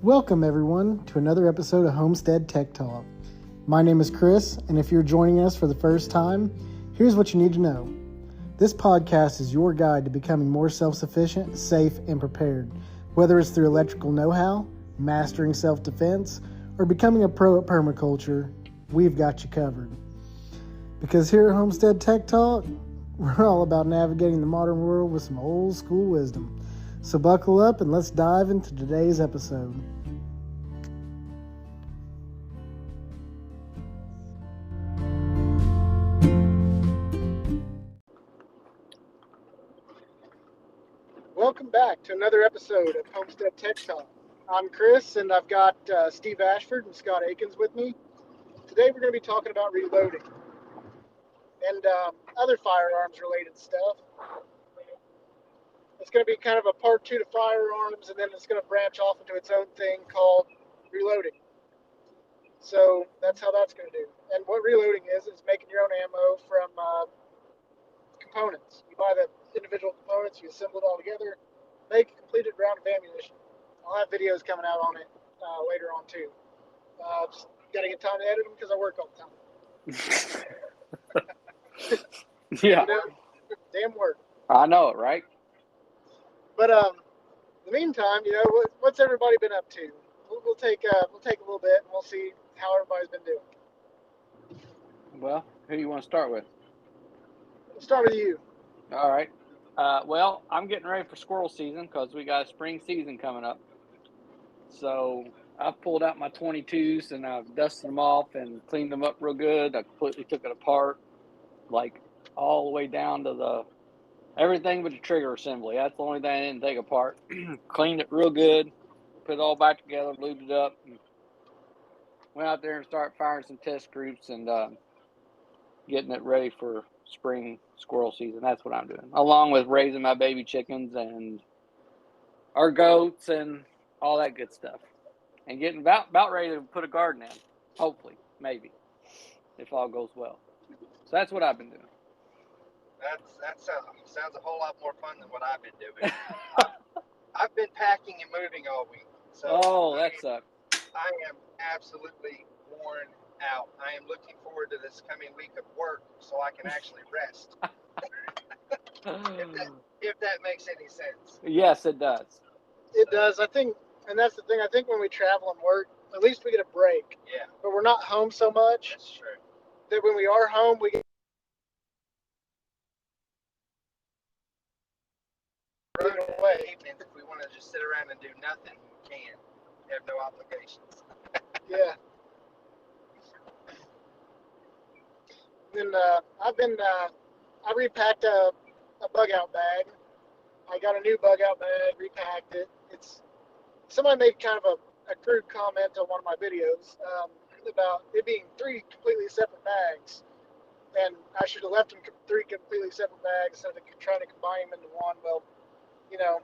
Welcome, everyone, to another episode of Homestead Tech Talk. My name is Chris, and if you're joining us for the first time, here's what you need to know. This podcast is your guide to becoming more self-sufficient, safe, and prepared. Whether it's through electrical know-how, mastering self-defense, or becoming a pro at permaculture, we've got you covered. Because here at Homestead Tech Talk, we're all about navigating the modern world with some old school wisdom. So buckle up and let's dive into today's episode. Welcome back to another episode of Homestead Tech Talk. I'm Chris, and I've got Steve Ashford and Scott Akins with me. Today we're going to be talking about reloading and other firearms related stuff. It's going to be kind of a part 2 to firearms, and then it's going to branch off into its own thing called reloading. So that's how that's going to do. And what reloading is making your own ammo from components. You buy the individual components, you assemble it all together, make a completed round of ammunition. I'll have videos coming out on it later on too. Just got to get time to edit them because I work all the time. Yeah. You know, damn work. I know it, right? But in the meantime, you know, what's everybody been up to? We'll take a little bit and we'll see how everybody's been doing. Well, who do you want to start with? We'll start with you. All right. Well, I'm getting ready for squirrel season because we got a spring season coming up. So I've pulled out my 22s and I've dusted them off and cleaned them up real good. I completely took it apart, like all the way down to everything but the trigger assembly. That's the only thing I didn't take apart. Cleaned it real good, put it all back together, lubed it up, and went out there and started firing some test groups and getting it ready for spring squirrel season. That's what I'm doing, along with raising my baby chickens and our goats and all that good stuff, and getting about ready to put a garden in, hopefully, maybe, if all goes well. So that's what I've been doing. That sounds a whole lot more fun than what I've been doing. I've been packing and moving all week. So that sucks. I am absolutely worn out. I am looking forward to this coming week of work so I can actually rest. if that makes any sense. Yes, it does. It does. I think, and that's the thing. I think when we travel and work, at least we get a break. Yeah. But we're not home so much. That's true. That when we are home, we get away. Evenings, if we want to just sit around and do nothing, we can. We have no obligations. Yeah. Then I repacked a bug out bag. I got a new bug out bag, repacked it. Somebody made kind of a crude comment on one of my videos about it being 3 completely separate bags, and I should have left them 3 completely separate bags instead of trying to combine them into one. Well, you know,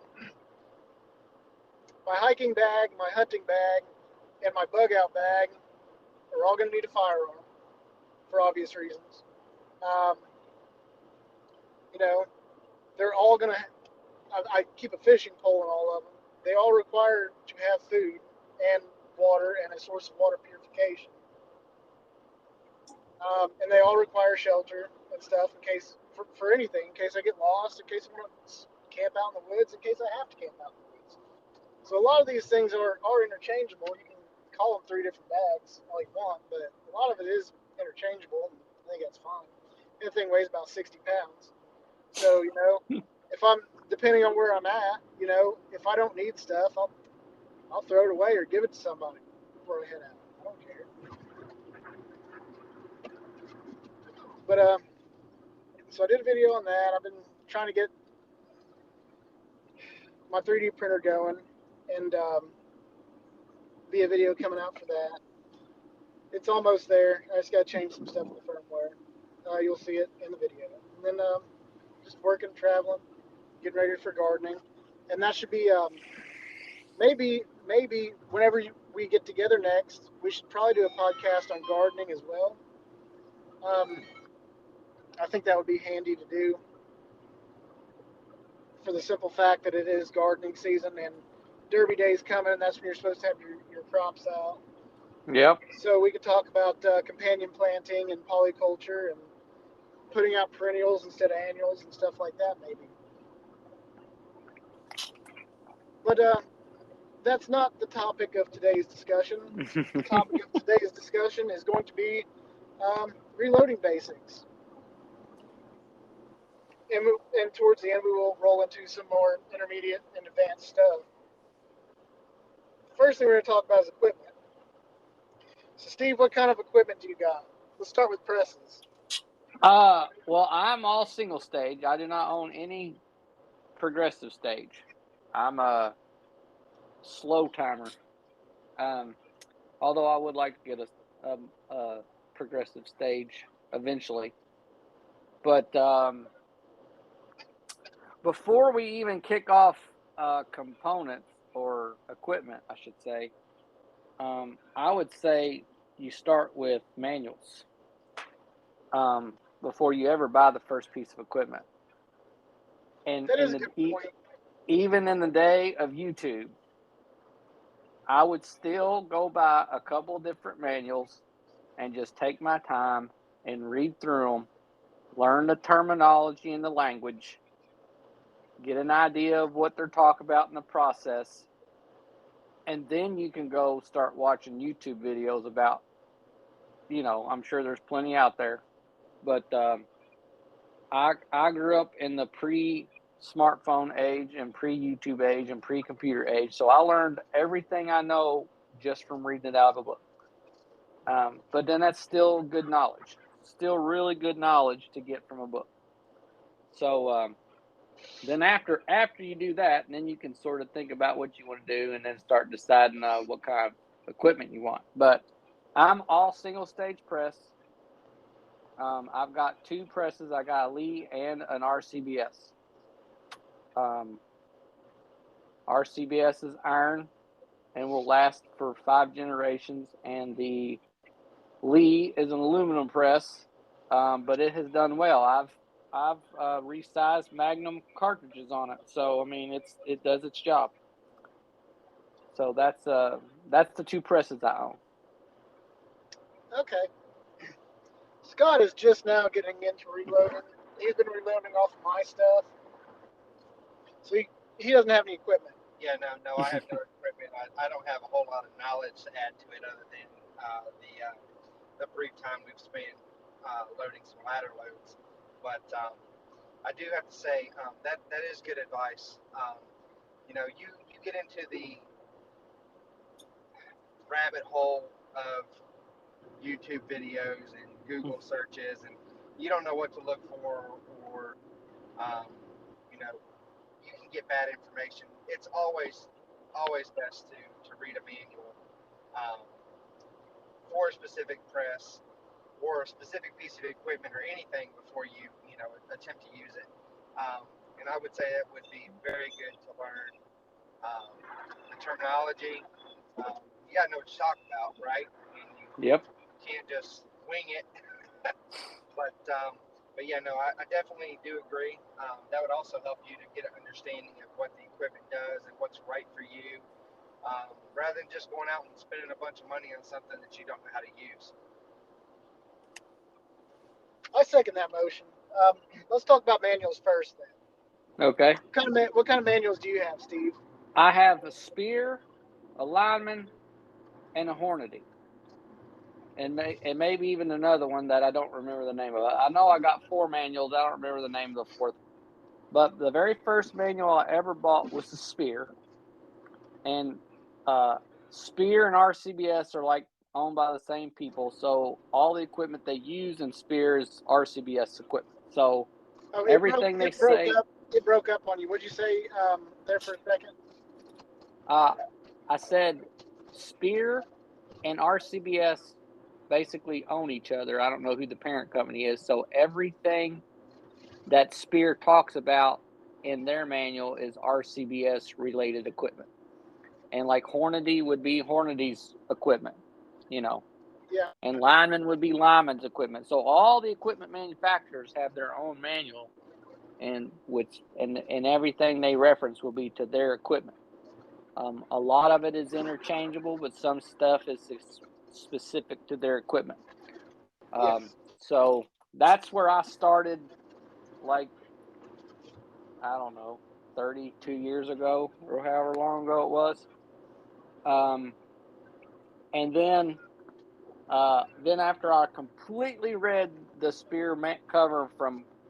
my hiking bag, my hunting bag, and my bug out bag are all going to need a firearm for obvious reasons. You know, they're all going to. I keep a fishing pole in all of them. They all require to have food and water and a source of water purification. And they all require shelter and stuff in case for anything, in case I get lost, in case I want to camp out in the woods, in case I have to camp out in the woods. So a lot of these things are interchangeable. You can call them 3 different bags all you want, but a lot of it is interchangeable, and I think that's fine. Anything weighs about 60 pounds. So, you know, if I'm, depending on where I'm at, you know, if I don't need stuff, I'll throw it away or give it to somebody before I head out. I don't care. But, so I did a video on that. I've been trying to get my 3D printer going, and be a video coming out for that. It's almost there. I just got to change some stuff in the firmware. You'll see it in the video. And then just working, traveling, getting ready for gardening. And that should be maybe whenever we get together next, we should probably do a podcast on gardening as well. I think that would be handy to do for the simple fact that it is gardening season, and Derby Day's coming, and that's when you're supposed to have your crops out. Yep. So we could talk about companion planting and polyculture and putting out perennials instead of annuals and stuff like that, maybe. But that's not the topic of today's discussion. The topic of today's discussion is going to be reloading basics. And towards the end, we will roll into some more intermediate and advanced stuff. First thing we're going to talk about is equipment. So, Steve, what kind of equipment do you got? Let's start with presses. Well, I'm all single stage. I do not own any progressive stage. I'm a slow timer. Although I would like to get a progressive stage eventually. But before we even kick off components or equipment, I should say, I would say you start with manuals before you ever buy the first piece of equipment. And that is a good point. Even in the day of YouTube, I would still go buy a couple different manuals and just take my time and read through them, learn the terminology and the language, get an idea of what they're talking about in the process, and then you can go start watching YouTube videos about, I'm sure there's plenty out there, but I grew up in the pre-smartphone age and pre-YouTube age and pre-computer age, so I learned everything I know just from reading it out of a book. But then that's still good knowledge, still really good knowledge to get from a book. So then after you do that, then you can sort of think about what you want to do and then start deciding what kind of equipment you want. But I'm all single stage press. I've got 2 presses. I got a Lee and an RCBS. RCBS is iron and will last for 5 generations, and the Lee is an aluminum press, but it has done well. I've resized Magnum cartridges on it, so I mean it does its job. So that's the 2 presses I own. Okay. Scott is just now getting into reloading. He's been reloading off of my stuff, so he doesn't have any equipment. Yeah, no, I have no equipment. I don't have a whole lot of knowledge to add to it other than the brief time we've spent loading some ladder loads. But I do have to say that is good advice. You get into the rabbit hole of YouTube videos and Google searches, and you don't know what to look for, or you can get bad information. It's always best to read a manual for a specific press or a specific piece of equipment or anything before you attempt to use it. And I would say it would be very good to learn the terminology. You gotta know what to talk about, right? Yep. You can't just wing it. But yeah, no, I definitely do agree. That would also help you to get an understanding of what the equipment does and what's right for you, rather than just going out and spending a bunch of money on something that you don't know how to use. I second that motion. Let's talk about manuals first, then. Okay. What kind of manuals do you have, Steve? I have a Speer, a Lineman, and a Hornady. And maybe even another one that I don't remember the name of. I know I got 4 manuals. I don't remember the name of the 4th. But the very first manual I ever bought was the Speer. And Speer and RCBS are like owned by the same people. So all the equipment they use in Speer is RCBS equipment. So everything they say. It broke up on you. What'd you say there for a second? I said Speer and RCBS basically own each other. I don't know who the parent company is. So everything that Speer talks about in their manual is RCBS related equipment. And like Hornady would be Hornady's equipment, Yeah. And Lineman would be Lineman's equipment. So all the equipment manufacturers have their own manual, and everything they reference will be to their equipment. A lot of it is interchangeable, but some stuff is specific to their equipment. Yes. So that's where I started, like, I don't know, 32 years ago or however long ago it was. And then after I completely read the Spear cover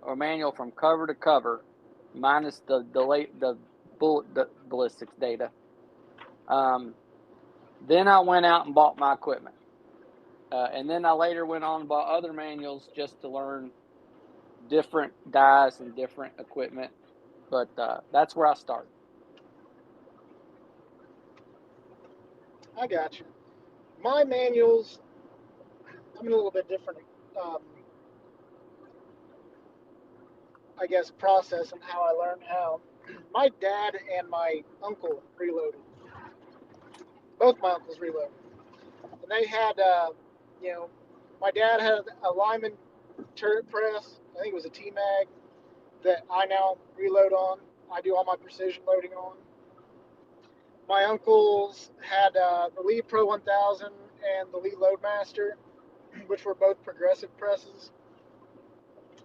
or manual from cover to cover, minus the ballistics data, then I went out and bought my equipment. And then I later went on and bought other manuals just to learn different dies and different equipment. But that's where I started. I got you. My manuals, I'm in a little bit different, I guess, process and how I learned how. My dad and my uncle reloaded. Both my uncles reloaded. And they had, my dad had a Lyman turret press. I think it was a T-Mag that I now reload on. I do all my precision loading on. My uncles had the Lee Pro 1000 and the Lee Loadmaster, which were both progressive presses.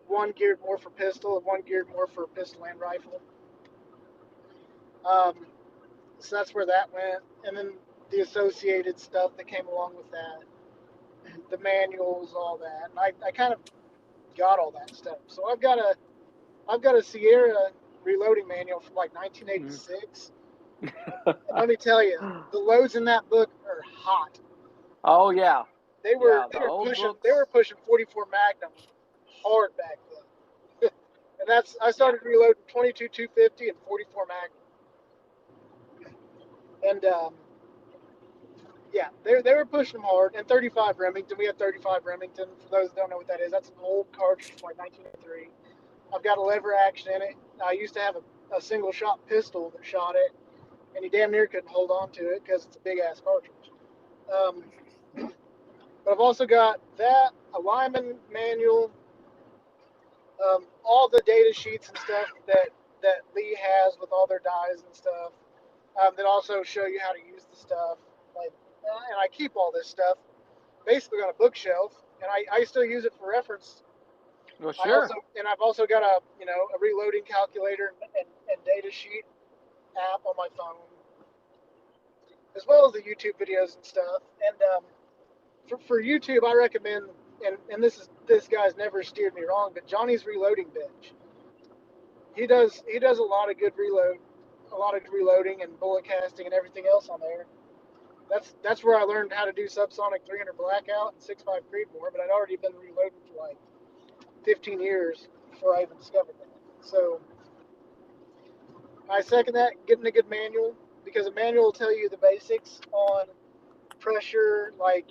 One geared more for pistol and one geared more for pistol and rifle. So that's where that went. And then the associated stuff that came along with that, the manuals, all that. And I kind of got all that stuff. So I've got a Sierra reloading manual from like 1986. And let me tell you, the loads in that book are hot. Oh yeah, They were pushing 44 Magnum hard back then. And I started reloading 22 250 and 44 Magnum. And they were pushing them hard. And 35 Remington, we had 35 Remington. For those that don't know what that is, that's an old cartridge from like 1903. I've got a lever action in it. I used to have a single shot pistol that shot it, and you damn near couldn't hold on to it because it's a big ass cartridge. But I've also got that, a Lyman manual, all the data sheets and stuff that Lee has with all their dies and stuff, that also show you how to use the stuff. And I keep all this stuff basically on a bookshelf, and I still use it for reference. Well, sure. I've also got a reloading calculator and data sheet app on my phone, as well as the YouTube videos and stuff. And for YouTube, I recommend, and this guy's never steered me wrong, but Johnny's Reloading Bench. He does a lot of good reloading and bullet casting and everything else on there. That's where I learned how to do subsonic 300 blackout and 6.5 Creedmoor, but I'd already been reloading for like 15 years before I even discovered that. So I second that, getting a good manual, because a manual will tell you the basics on pressure, like,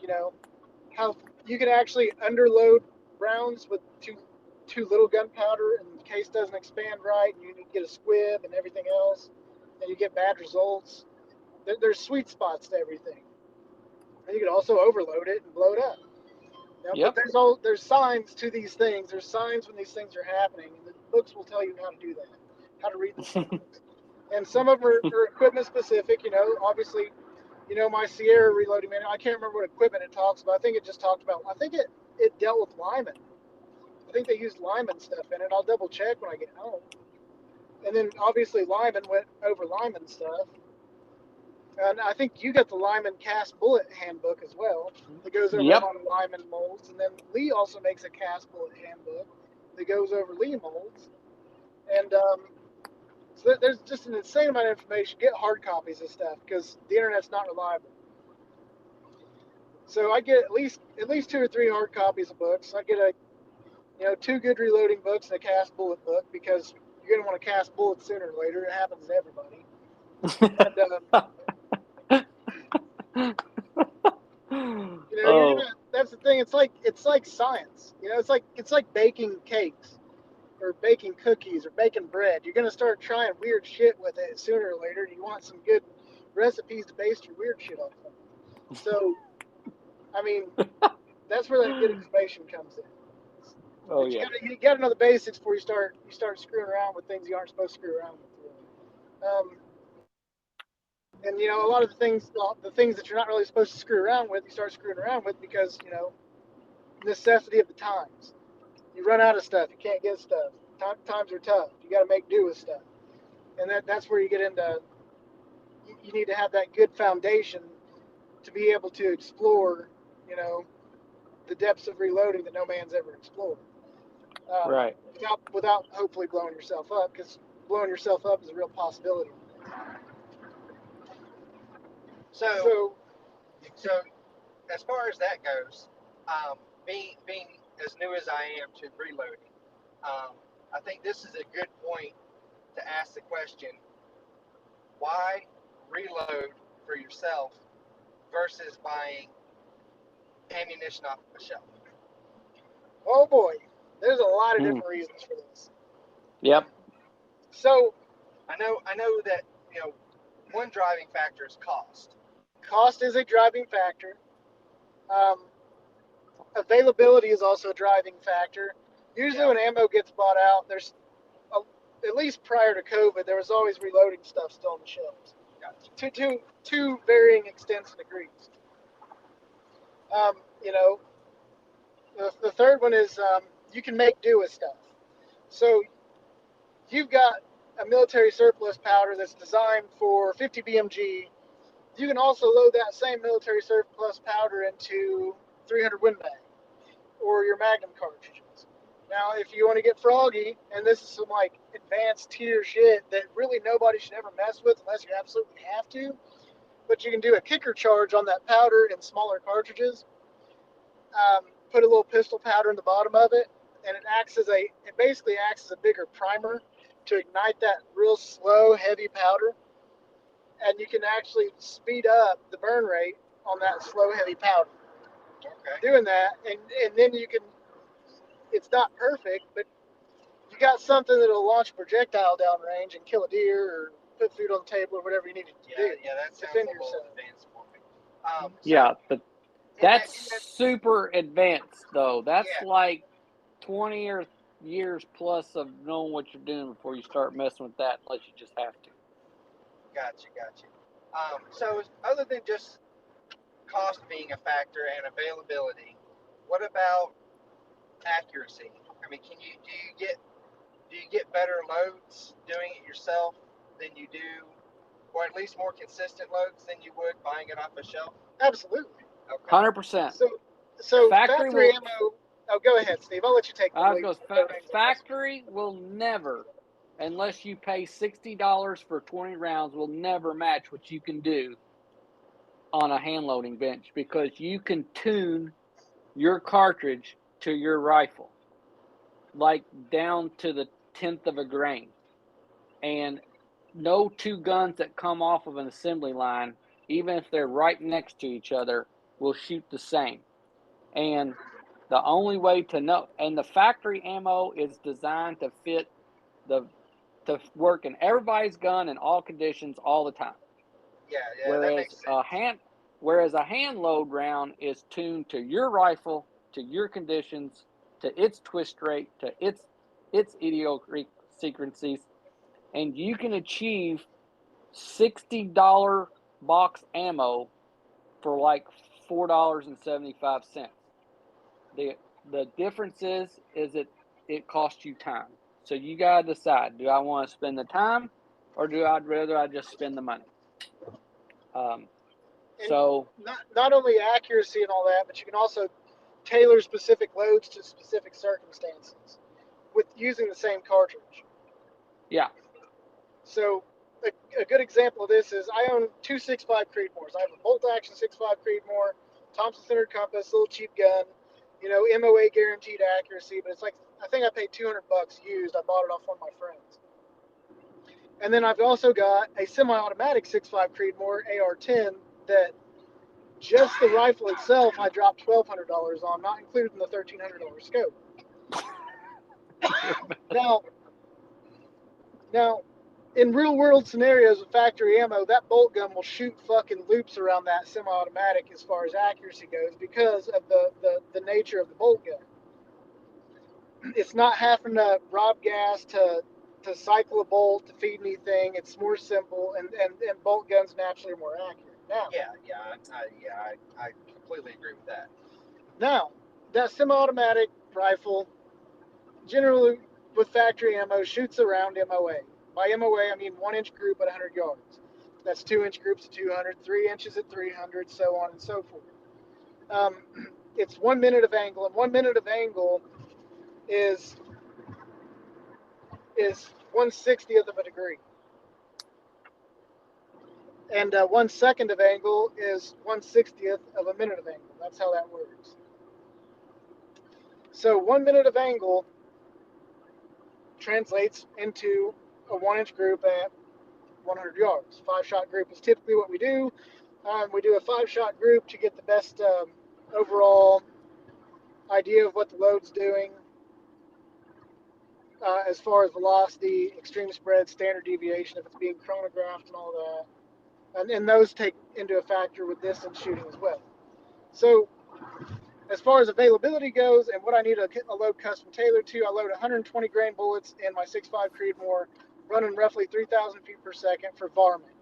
how you can actually underload rounds with too little gunpowder and the case doesn't expand right, and you need to get a squib and everything else, and you get bad results. There's sweet spots to everything. And you can also overload it and blow it up. Yep. But there's signs to these things. There's signs when these things are happening. And the books will tell you how to do that, how to read the signs. And some of them are equipment specific. Obviously, my Sierra reloading manual, I can't remember what equipment it talks about. I think it just talked about, I think it dealt with Lyman. I think they used Lyman stuff in it. I'll double check when I get home. And then obviously Lyman went over Lyman stuff. And I think you got the Lyman cast bullet handbook as well. That goes over on Lyman molds. And then Lee also makes a cast bullet handbook that goes over Lee molds. And so there's just an insane amount of information. Get hard copies of stuff because the internet's not reliable. So I get at least 2 or 3 hard copies of books. I get 2 good reloading books and a cast bullet book, because you're gonna want to cast bullets sooner or later. It happens to everybody. And, that's the thing. It's like science. It's like baking cakes, or baking cookies, or baking bread. You're gonna start trying weird shit with it sooner or later. You want some good recipes to base your weird shit off of. So, I mean, that's where that good information comes in. Oh, but yeah. You gotta know the basics before you start screwing around with things you aren't supposed to screw around with. And you know, a lot of the things that you're not really supposed to screw around with, you start screwing around with because you know necessity of the times. You run out of stuff. You can't get stuff. Times are tough. You got to make do with stuff, and that's where you get into. You need to have that good foundation to be able to explore, you know, the depths of reloading that no man's ever explored. Right. Without hopefully blowing yourself up, because blowing yourself up is a real possibility. So as far as that goes, being as new as I am to reloading, I think this is a good point to ask the question: why reload for yourself versus buying ammunition off the shelf? Oh boy, there's a lot of different reasons for this. Yep. So I know that you know one driving factor is cost. cost is a driving factor. Availability is also a driving factor. Usually, when ammo gets bought out, there's at least prior to COVID, there was always reloading stuff still on the shelves. Gotcha. To varying extents and degrees. You know, the third one is you can make do with stuff. So you've got a military surplus powder that's designed for 50 BMG. You can also load that same military surplus powder into 300 Win Mag or your Magnum cartridges. Now, if you want to get froggy, and this is some like advanced tier shit that really nobody should ever mess with unless you absolutely have to, but you can do a kicker charge on that powder in smaller cartridges. Put a little pistol powder in the bottom of it, and it basically acts as a bigger primer to ignite that real slow, heavy powder, and you can actually speed up the burn rate on that slow, heavy powder. Okay. Doing that, and then you can. It's not perfect, but you got something that'll launch a projectile downrange and kill a deer or put food on the table or whatever you need to do. Yeah, that sounds Defend a little yourself. advanced for me. Yeah, but that's that- super advanced, though. That's Yeah. like 20 or years plus of knowing what you're doing before you start messing with that, unless you just have to. Gotcha. So other than just cost being a factor and availability, what about accuracy? I mean, do you get better loads doing it yourself than you do, or at least more consistent loads than you would buying it off a shelf? Absolutely. Okay. 100%. So factory ammo. Oh, go ahead, Steve. I'll let you take the lead. Factory will never, unless you pay $60 for 20 rounds, will never match what you can do on a hand loading bench, because you can tune your cartridge to your rifle, like down to the 10th of a grain. And no two guns that come off of an assembly line, even if they're right next to each other, will shoot the same. And the only way to know, and the factory ammo is designed to fit to work in everybody's gun in all conditions all the time. Yeah, that makes sense. Whereas a hand load round is tuned to your rifle, to your conditions, to its twist rate, to its idiosyncrasies, and you can achieve $60 box ammo for like $4.75. The difference is it costs you time. So you gotta decide: do I want to spend the time, or do I rather just spend the money? So not only accuracy and all that, but you can also tailor specific loads to specific circumstances with using the same cartridge. Yeah. So a good example of this is I own two 6.5 Creedmoors. I have a bolt action 6.5 Creedmoor, Thompson Center Compass, little cheap gun, you know, MOA guaranteed accuracy, but it's like, I think I paid $200 used. I bought it off one of my friends. And then I've also got a semi-automatic 6.5 Creedmoor AR-10 that just the rifle itself I dropped $1,200 on, not included in the $1,300 scope. Now, in real world scenarios with factory ammo, that bolt gun will shoot fucking loops around that semi-automatic as far as accuracy goes because of the nature of the bolt gun. It's not having to rob gas to to cycle a bolt to feed anything. It's more simple, and bolt guns naturally are more accurate. Now, I completely agree with that. now that semi-automatic rifle, generally with factory ammo, shoots around MOA. By MOA, I mean 1-inch group at 100 yards. That's 2-inch groups at 200, 3 inches at 300, so on and so forth. It's 1 minute of angle, and 1 minute of angle is 1/60th of a degree, and 1 second of angle is 1/60th of a minute of angle. That's how that works. So 1 minute of angle translates into a 1-inch group at 100 yards. 5-shot group is typically what we do. We do a 5-shot group to get the best overall idea of what the load's doing as far as velocity, extreme spread, standard deviation, if it's being chronographed and all that. And those take into a factor with distance shooting as well. So as far as availability goes and what I need a load custom tailored to, I load 120 grain bullets in my 6.5 Creedmoor, running roughly 3,000 feet per second for varmint,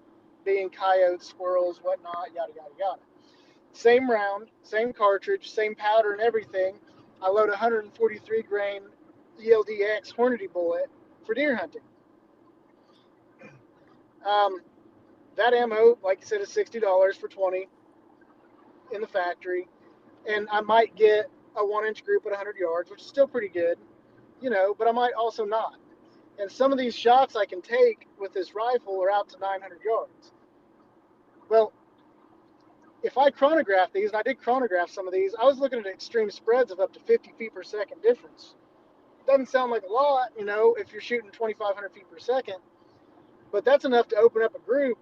being coyotes, squirrels, whatnot, yada, yada, yada. Same round, same cartridge, same powder and everything. I load 143 grain ELDX Hornady bullet for deer hunting. That ammo, like you said, is $60 for 20 in the factory. And I might get a 1-inch group at 100 yards, which is still pretty good, but I might also not. And some of these shots I can take with this rifle are out to 900 yards. Well, if I chronograph these, and I did chronograph some of these, I was looking at extreme spreads of up to 50 feet per second difference. Doesn't sound like a lot, if you're shooting 2,500 feet per second, but that's enough to open up a group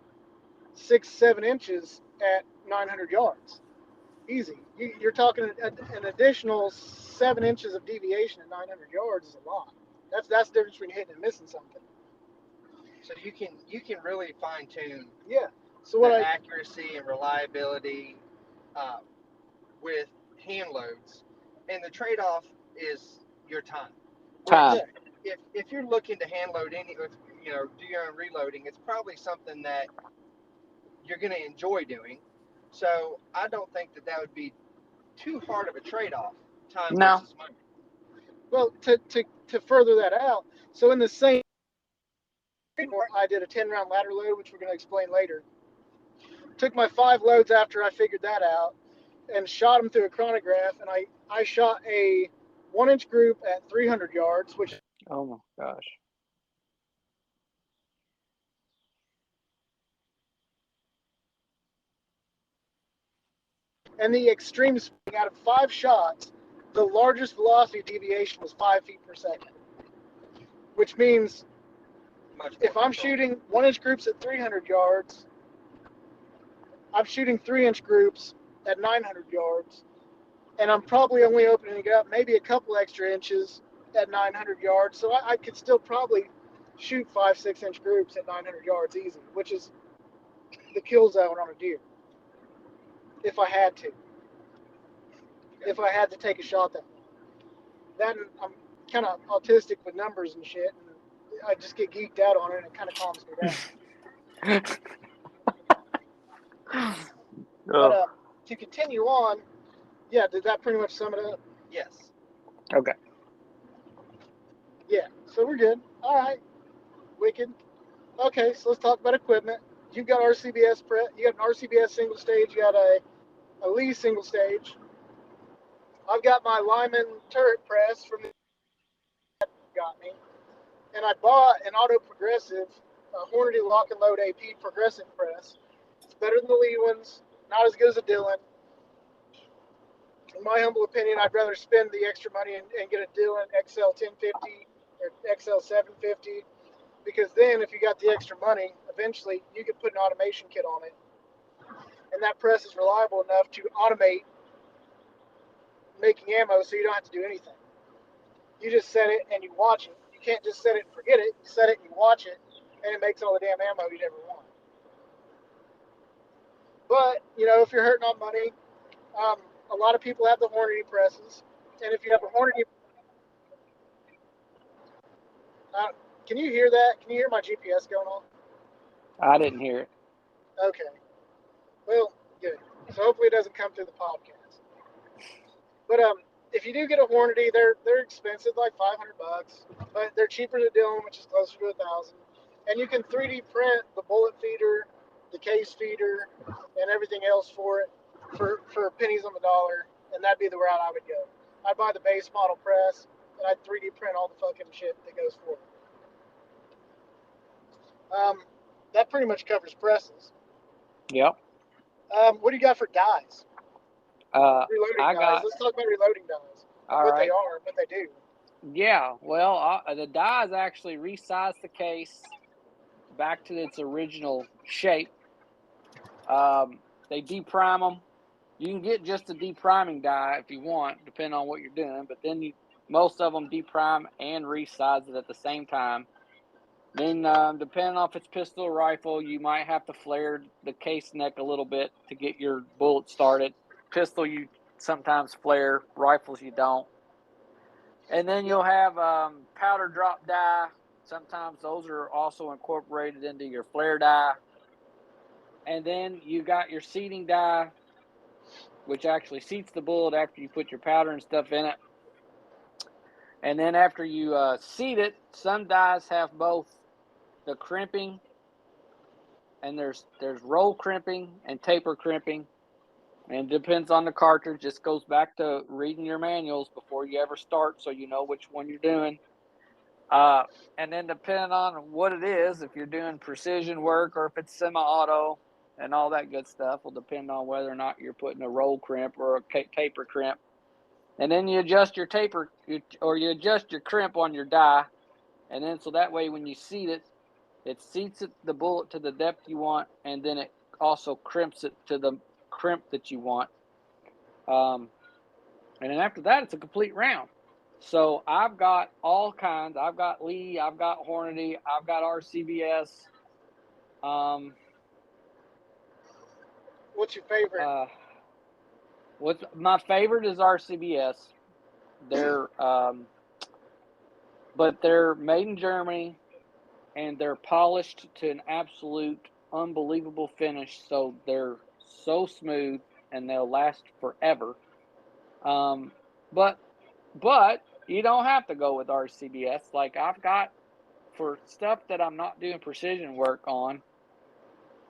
6-7 inches at 900 yards. Easy. You're talking an additional 7 inches of deviation at 900 yards is a lot. That's the difference between hitting and missing something. So you can really fine tune So accuracy and reliability with hand loads, and the trade off is your time. Time. If you're looking to hand load do your own reloading, it's probably something that you're going to enjoy doing. So I don't think that would be too hard of a trade-off, time versus money. Well, to further that out, so in the same, I did a 10-round ladder load, which we're going to explain later. Took my 5 loads after I figured that out and shot them through a chronograph, and I shot a 1-inch group at 300 yards, which... Oh my gosh. And the extreme speed out of 5 shots, the largest velocity deviation was 5 feet per second. Which means if I'm shooting 1-inch groups at 300 yards, I'm shooting 3-inch groups at 900 yards, and I'm probably only opening up maybe a couple extra inches at 900 yards. So I could still probably shoot 5-6-inch groups at 900 yards easy, which is the kill zone on a deer. If I had to. If I had to take a shot that way. Then I'm kind of autistic with numbers and shit, and I just get geeked out on it, and it kind of calms me down. But to continue on, did that pretty much sum it up? Yes. Okay. Yeah, so we're good. All right. Wicked. Okay, so let's talk about equipment. You've got RCBS press. You got an RCBS single stage. You got a Lee single stage. I've got my Lyman turret press from got me, and I bought an Auto Progressive Hornady Lock and Load AP progressive press. It's better than the Lee ones. Not as good as a Dillon. In my humble opinion, I'd rather spend the extra money and get a Dillon XL 1050 or XL 750, because then if you got the extra money, eventually you could put an automation kit on it, and that press is reliable enough to automate making ammo, so you don't have to do anything. You just set it and you watch it. You can't just set it and forget it. You set it and you watch it, and it makes all the damn ammo you never want. But if you're hurting on money, a lot of people have the Hornady presses, and if you have a Hornady, Can you hear that? Can you hear my GPS going on? I didn't hear it. Okay. Well, good. So hopefully it doesn't come through the podcast. But if you do get a Hornady, they're expensive, like $500, but they're cheaper than Dillon, which is closer to $1,000. And you can 3D print the bullet feeder, the case feeder, and everything else for it for pennies on the dollar. And that'd be the route I would go. I'd buy the base model press, and I'd 3D print all the fucking shit that goes for it. That pretty much covers presses. Yep. What do you got for dies? Reloading I dies. got, Let's talk about reloading dies. all What right. they are, what they do. Yeah, well, the dies actually resize the case back to its original shape. They deprime them. You can get just a depriming die if you want, depending on what you're doing. But then most of them deprime and resize it at the same time. Then, depending on if it's pistol or rifle, you might have to flare the case neck a little bit to get your bullet started. Pistol, you sometimes flare. Rifles, you don't. And then you'll have powder drop die. Sometimes those are also incorporated into your flare die. And then you got your seating die, which actually seats the bullet after you put your powder and stuff in it. And then after you seat it, some dies have both the crimping, and there's roll crimping and taper crimping. And it depends on the cartridge. This goes back to reading your manuals before you ever start, so you know which one you're doing. And then depending on what it is, if you're doing precision work or if it's semi-auto and all that good stuff, will depend on whether or not you're putting a roll crimp or a taper crimp. And then you adjust your taper, or you adjust your crimp on your die. And then so that way when you seat it, it seats the bullet to the depth you want, and then it also crimps it to the crimp that you want. And then after that, it's a complete round. So I've got all kinds. I've got Lee, I've got Hornady, I've got RCBS. What's your favorite? What's my favorite is RCBS. They're but they're made in Germany, and they're polished to an absolute unbelievable finish. So they're so smooth and they'll last forever. But you don't have to go with RCBS. Like I've got for stuff that I'm not doing precision work on,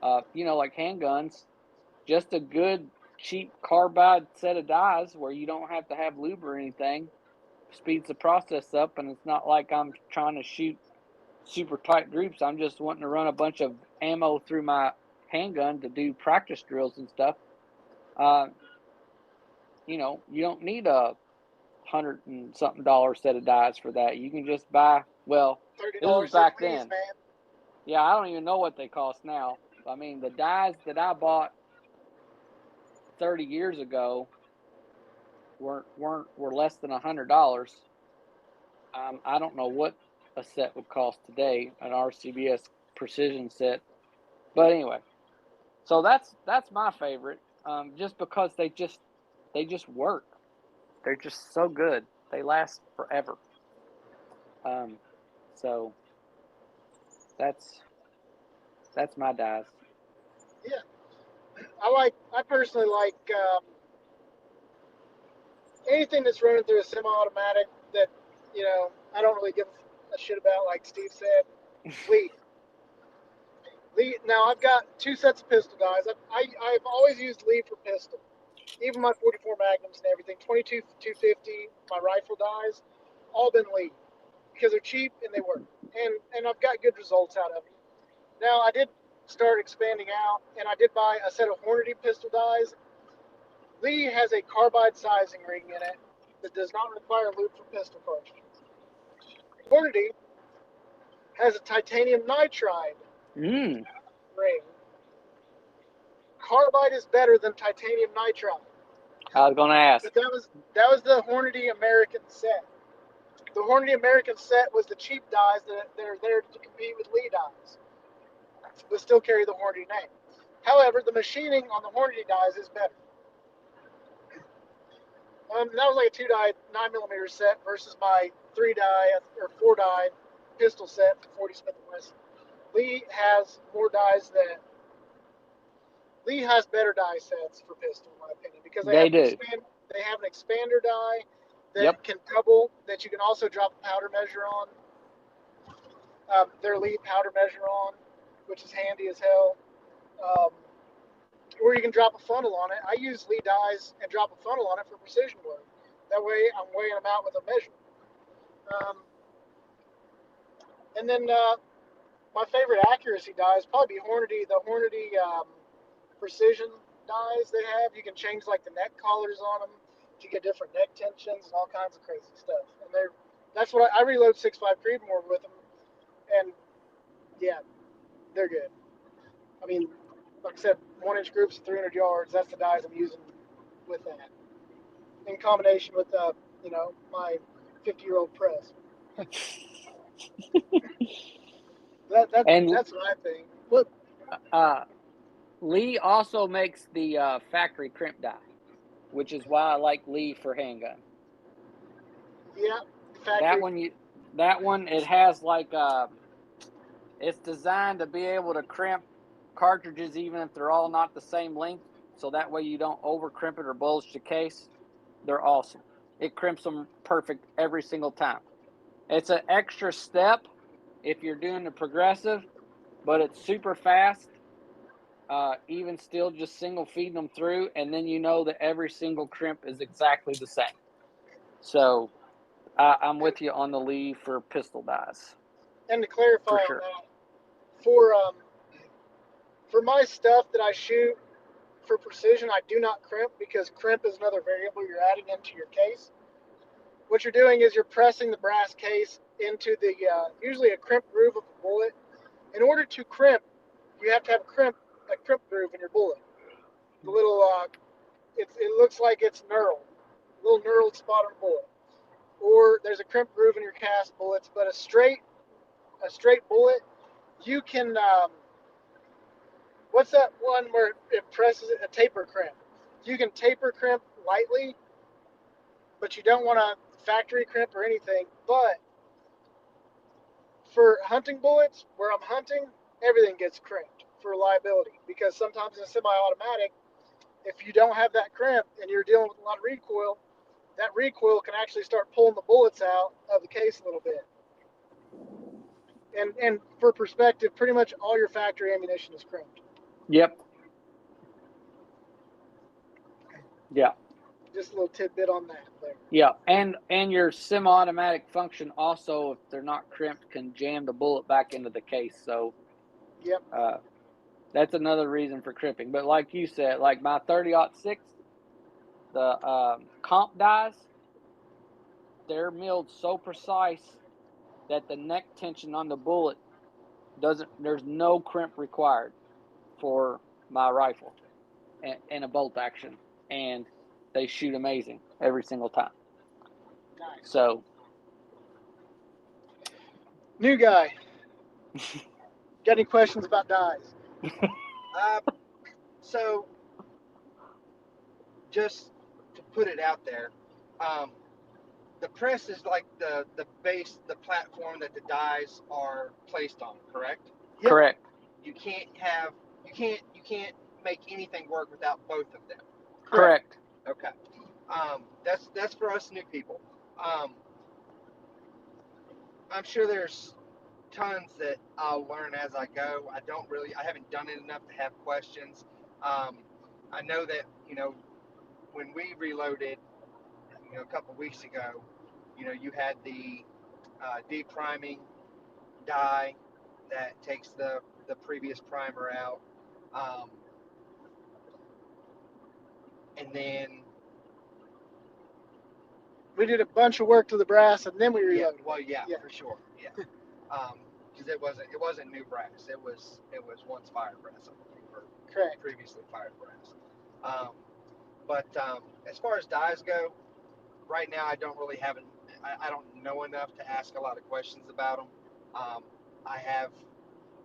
like handguns, just a good cheap carbide set of dies where you don't have to have lube or anything speeds the process up, and it's not like I'm trying to shoot super tight groups. I'm just wanting to run a bunch of ammo through my handgun to do practice drills and stuff. You don't need a $100 and something set of dies for that. You can just buy, well, this was back then. Man. Yeah, I don't even know what they cost now. I mean, the dies that I bought 30 years ago were less than $100. I don't know what a set would cost today, an RCBS precision set. But anyway, so that's my favorite, just because they just work. They're just so good. They last forever. So that's my dies. Yeah, I personally like anything that's running through a semi-automatic that I don't really give a shit about. Like Steve said, Lee. Now I've got two sets of pistol dies. I've always used Lee for pistol, even my 44 Magnums and everything. 22 250, my rifle dies, all been Lee because they're cheap and they work, and I've got good results out of them. Now I did start expanding out, and I did buy a set of Hornady pistol dies. Lee has a carbide sizing ring in it that does not require lube for pistol cartridges. Hornady has a titanium nitride ring. Carbide is better than titanium nitride. I was gonna ask. But that was the Hornady American set. The Hornady American set was the cheap dies that are there to compete with Lee dies, but still carry the Hornady name. However, the machining on the Hornady dies is better. That was like a 2-die 9mm set versus my 3-die or 4-die pistol set for 40 Smith & Wesson. Lee has more dies that Lee has better die sets for pistol, in my opinion, because They do. They have an expander die that Yep. can double, that you can also drop a powder measure on. Their lead powder measure on, which is handy as hell. Um, or you can drop a funnel on it. I use Lee dies and drop a funnel on it for precision work. That way, I'm weighing them out with a measure. And then my favorite accuracy die is probably Hornady. The Hornady precision dies they have. You can change like the neck collars on them to get different neck tensions and all kinds of crazy stuff. And that's what I reload 6.5 Creedmoor with them. And yeah, they're good. I mean, like I said, 1-inch groups of 300 yards. That's the dies I'm using with that. In combination with my 50-year-old press. And That's what I think. Look, Lee also makes the factory crimp die, which is why I like Lee for handgun. yeah, factory. That one, it has like it's designed to be able to crimp cartridges even if they're all not the same length, so that way you don't over crimp it or bulge the case. They're awesome. It crimps them perfect every single time. It's an extra step if you're doing the progressive, but it's super fast. Even still just single feeding them through, and then you know that every single crimp is exactly the same. So I'm with you on the Lee for pistol dies. And to clarify For on sure. that, for my stuff that I shoot for precision, I do not crimp because crimp is another variable you're adding into your case. What you're doing is you're pressing the brass case into the usually a crimp groove of a bullet. In order to crimp, you have to have a crimp groove in your bullet. The little it looks like it's knurled, a little knurled spot on the bullet. Or there's a crimp groove in your cast bullets, but a straight bullet, you can what's that one where it presses it, a taper crimp? You can taper crimp lightly, but you don't want to factory crimp or anything. But for hunting bullets, where I'm hunting, everything gets crimped for reliability, because sometimes in a semi-automatic, if you don't have that crimp and you're dealing with a lot of recoil, that recoil can actually start pulling the bullets out of the case a little bit. And for perspective, pretty much all your factory ammunition is crimped. Yep. Yeah. Just a little tidbit on that there. Yeah, and your semi-automatic function also, if they're not crimped, can jam the bullet back into the case. So, yep, that's another reason for crimping. But like you said, like my 30-06, the comp dies, they're milled so precise that the neck tension on the bullet there's no crimp required for my rifle and a bolt action, and they shoot amazing every single time. nice. So, New guy, got any questions about dies? So, just to put it out there, the press is like the base, the platform that the dies are placed on, correct? Yep. Correct. You can't make anything work without both of them. Correct. Okay. That's for us new people. I'm sure there's tons that I'll learn as I go. I haven't done it enough to have questions. I know that, when we reloaded, a couple weeks ago, you had the depriming die that takes the previous primer out. And then we did a bunch of work to the brass and then we reloaded. Yeah, for sure. Yeah. Because it wasn't new brass. It was once fired brass, or correct, previously fired brass. But as far as dies go, right now I don't really have I don't know enough to ask a lot of questions about them. I have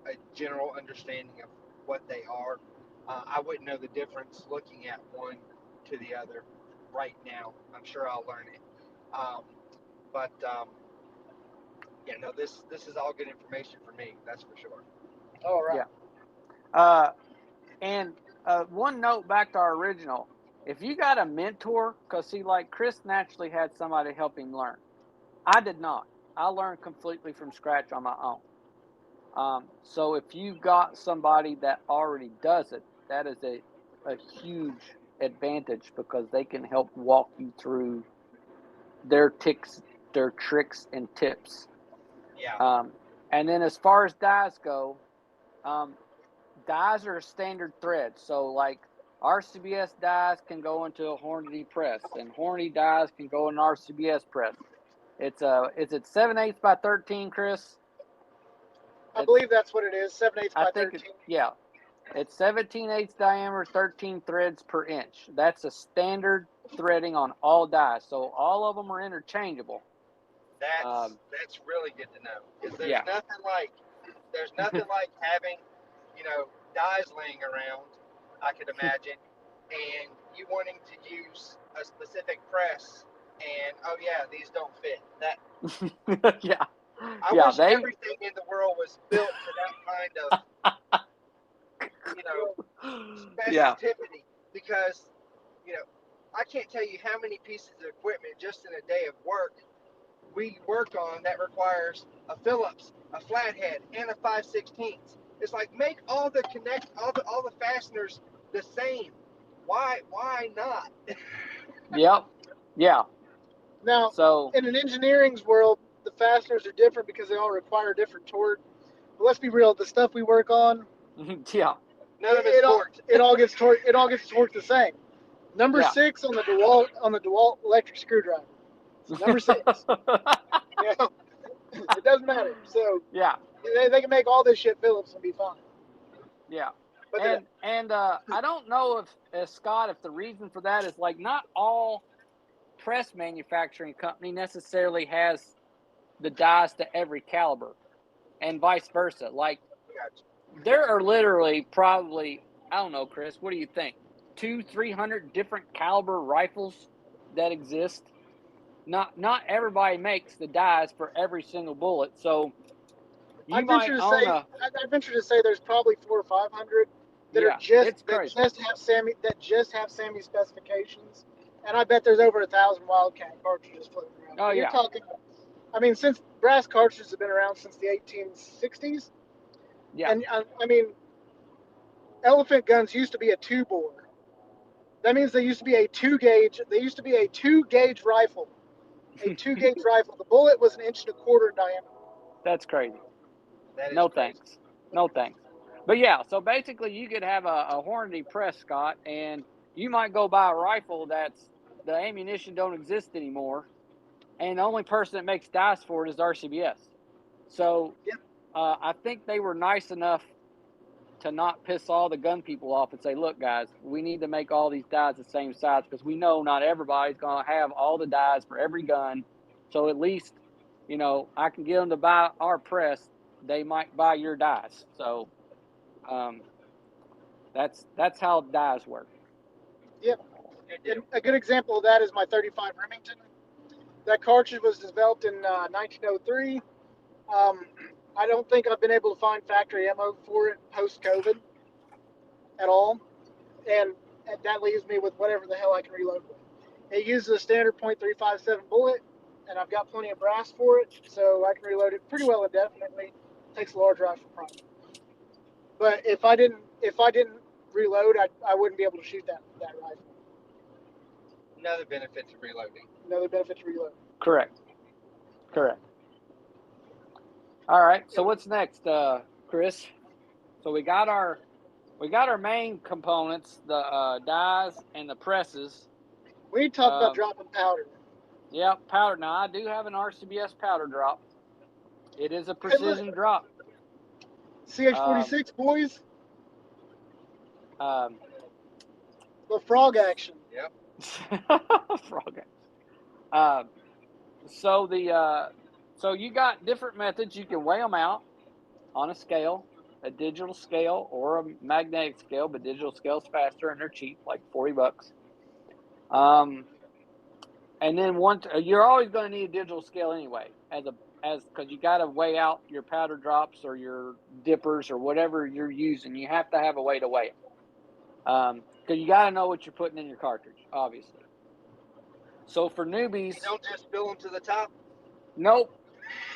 a general understanding of what they are. I wouldn't know the difference looking at one to the other right now. I'm sure I'll learn it. But yeah, no, this is all good information for me. That's for sure. All right. Yeah. And one note back to our original. If you got a mentor, because see, like Chris naturally had somebody help him learn. I did not. I learned completely from scratch on my own. So if you've got somebody that already does it, that is a huge advantage because they can help walk you through their tricks and tips. Yeah. And then as far as dies go, dies are a standard thread. So like RCBS dies can go into a Hornady press, and Hornady dies can go in an RCBS press. Is it 7/8 by 13, Chris? I believe that's what it is. 7/8 I by think 13. yeah. It's 17/8 diameter, 13 threads per inch. That's a standard threading on all dies. So all of them are interchangeable. That's really good to know because Yeah. there's nothing like having, dies laying around. I could imagine, and you wanting to use a specific press, and oh yeah, these don't fit. That Yeah. I Yeah, wish everything in the world was built to that kind of yeah. specificity because you know I can't tell you how many pieces of equipment just in a day of work we work on that requires a Phillips, a flathead, and a 5/16. It's like make all the fasteners the same. Why not? Yep. Yeah. Now, So in an engineering's world, the fasteners are different because they all require different torque. But let's be real, the stuff we work on, yeah. None of it's torqued. it all gets torqued the same. Number Yeah. 6 on the DeWalt electric screwdriver. So number 6. It doesn't matter. So yeah. they can make all this shit Phillips and be fine. Yeah. But And I don't know if Scott, if the reason for that is like not all press manufacturing company necessarily has the dies to every caliber and vice versa. Like there are literally probably, I don't know, Chris, what do you think? 200-300 different caliber rifles that exist. Not everybody makes the dies for every single bullet. So you might own a I'd venture to say there's probably 400 or 500 that yeah, are just it's crazy. that just have Sammy specifications, and I bet there's over 1,000 Wildcat cartridges floating around. Oh, You're yeah. talking. I mean, since brass cartridges have been around since the 1860s, Yeah. and I mean, elephant guns used to be a 2-bore. That means they used to be a 2-gauge. They used to be a 2-gauge rifle. A 2-gauge rifle. The bullet was 1.25 inches in diameter. That's crazy. That is No crazy. thanks. No thanks. But yeah, so basically you could have a Hornady press, Scott, and you might go buy a rifle that's the ammunition don't exist anymore, and the only person that makes dice for it is RCBS. So Yep. I think they were nice enough to not piss all the gun people off and say, look, guys, we need to make all these dies the same size because we know not everybody's going to have all the dies for every gun. So at least, I can get them to buy our press. They might buy your dies. So that's how dies work. Yep. And a good example of that is my 35 Remington. That cartridge was developed in 1903. I don't think I've been able to find factory ammo for it post-COVID at all, and that leaves me with whatever the hell I can reload with. It uses a standard .357 bullet, and I've got plenty of brass for it, so I can reload it pretty well indefinitely. It takes a large rifle prime. But if I didn't reload, I wouldn't be able to shoot that rifle. Another benefit to reloading. Correct. All right. So what's next, Chris? So we got our main components, the dies and the presses. We need to talk about dropping powder. Yeah, powder. Now I do have an RCBS powder drop. It is a precision drop. CH-46 boys. The frog action. Yep. frog action. So you got different methods. You can weigh them out on a scale, a digital scale or a magnetic scale, but digital scale's faster and they're cheap, like $40. And then you're always going to need a digital scale anyway, because you got to weigh out your powder drops or your dippers or whatever you're using. You have to have a way to weigh it, because you got to know what you're putting in your cartridge, obviously. So for newbies, You don't just fill them to the top. nope,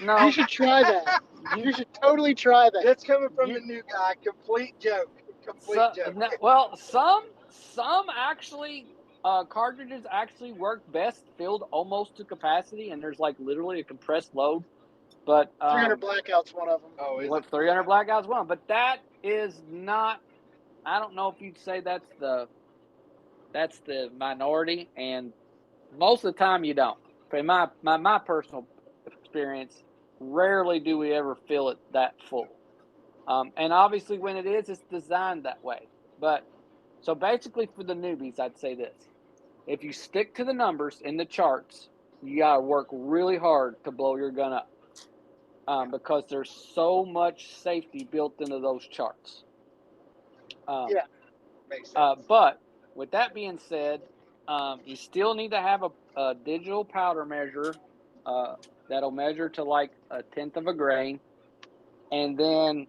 no. You should try that. You should totally try that. That's coming from the new guy. Complete joke. Well, some actually cartridges actually work best filled almost to capacity, and there's like literally a compressed load. But 300 Blackout's one of them. Oh, is what it? 300 Blackout's one? But that is not. I don't know if you'd say that's the minority, and most of the time you don't. In my personal experience, rarely do we ever fill it that full. And obviously, when it is, it's designed that way. But so basically, for the newbies, I'd say this: if you stick to the numbers in the charts, you gotta work really hard to blow your gun up, because there's so much safety built into those charts. Yeah. Makes sense. But with that being said, you still need to have a digital powder measure that'll measure to like 1/10 of a grain, and then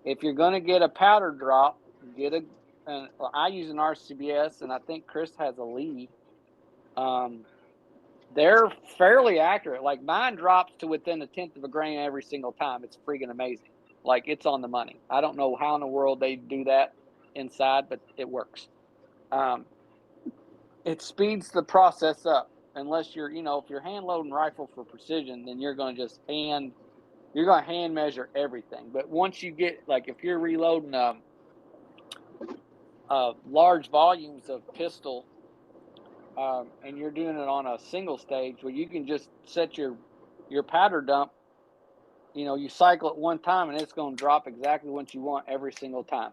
if you're going to get a powder drop, I use an RCBS, and I think Chris has a Lee. They're fairly accurate. Like mine drops to within 1/10 of a grain every single time. It's freaking amazing. Like it's on the money. I don't know how in the world they do that inside, but it works. It speeds the process up. Unless you're, if you're hand loading rifle for precision, then you're going to just hand measure everything. But once you get, like, if you're reloading large volumes of pistol, and you're doing it on a single stage, where you can just set your powder dump, you cycle it one time and it's going to drop exactly what you want every single time,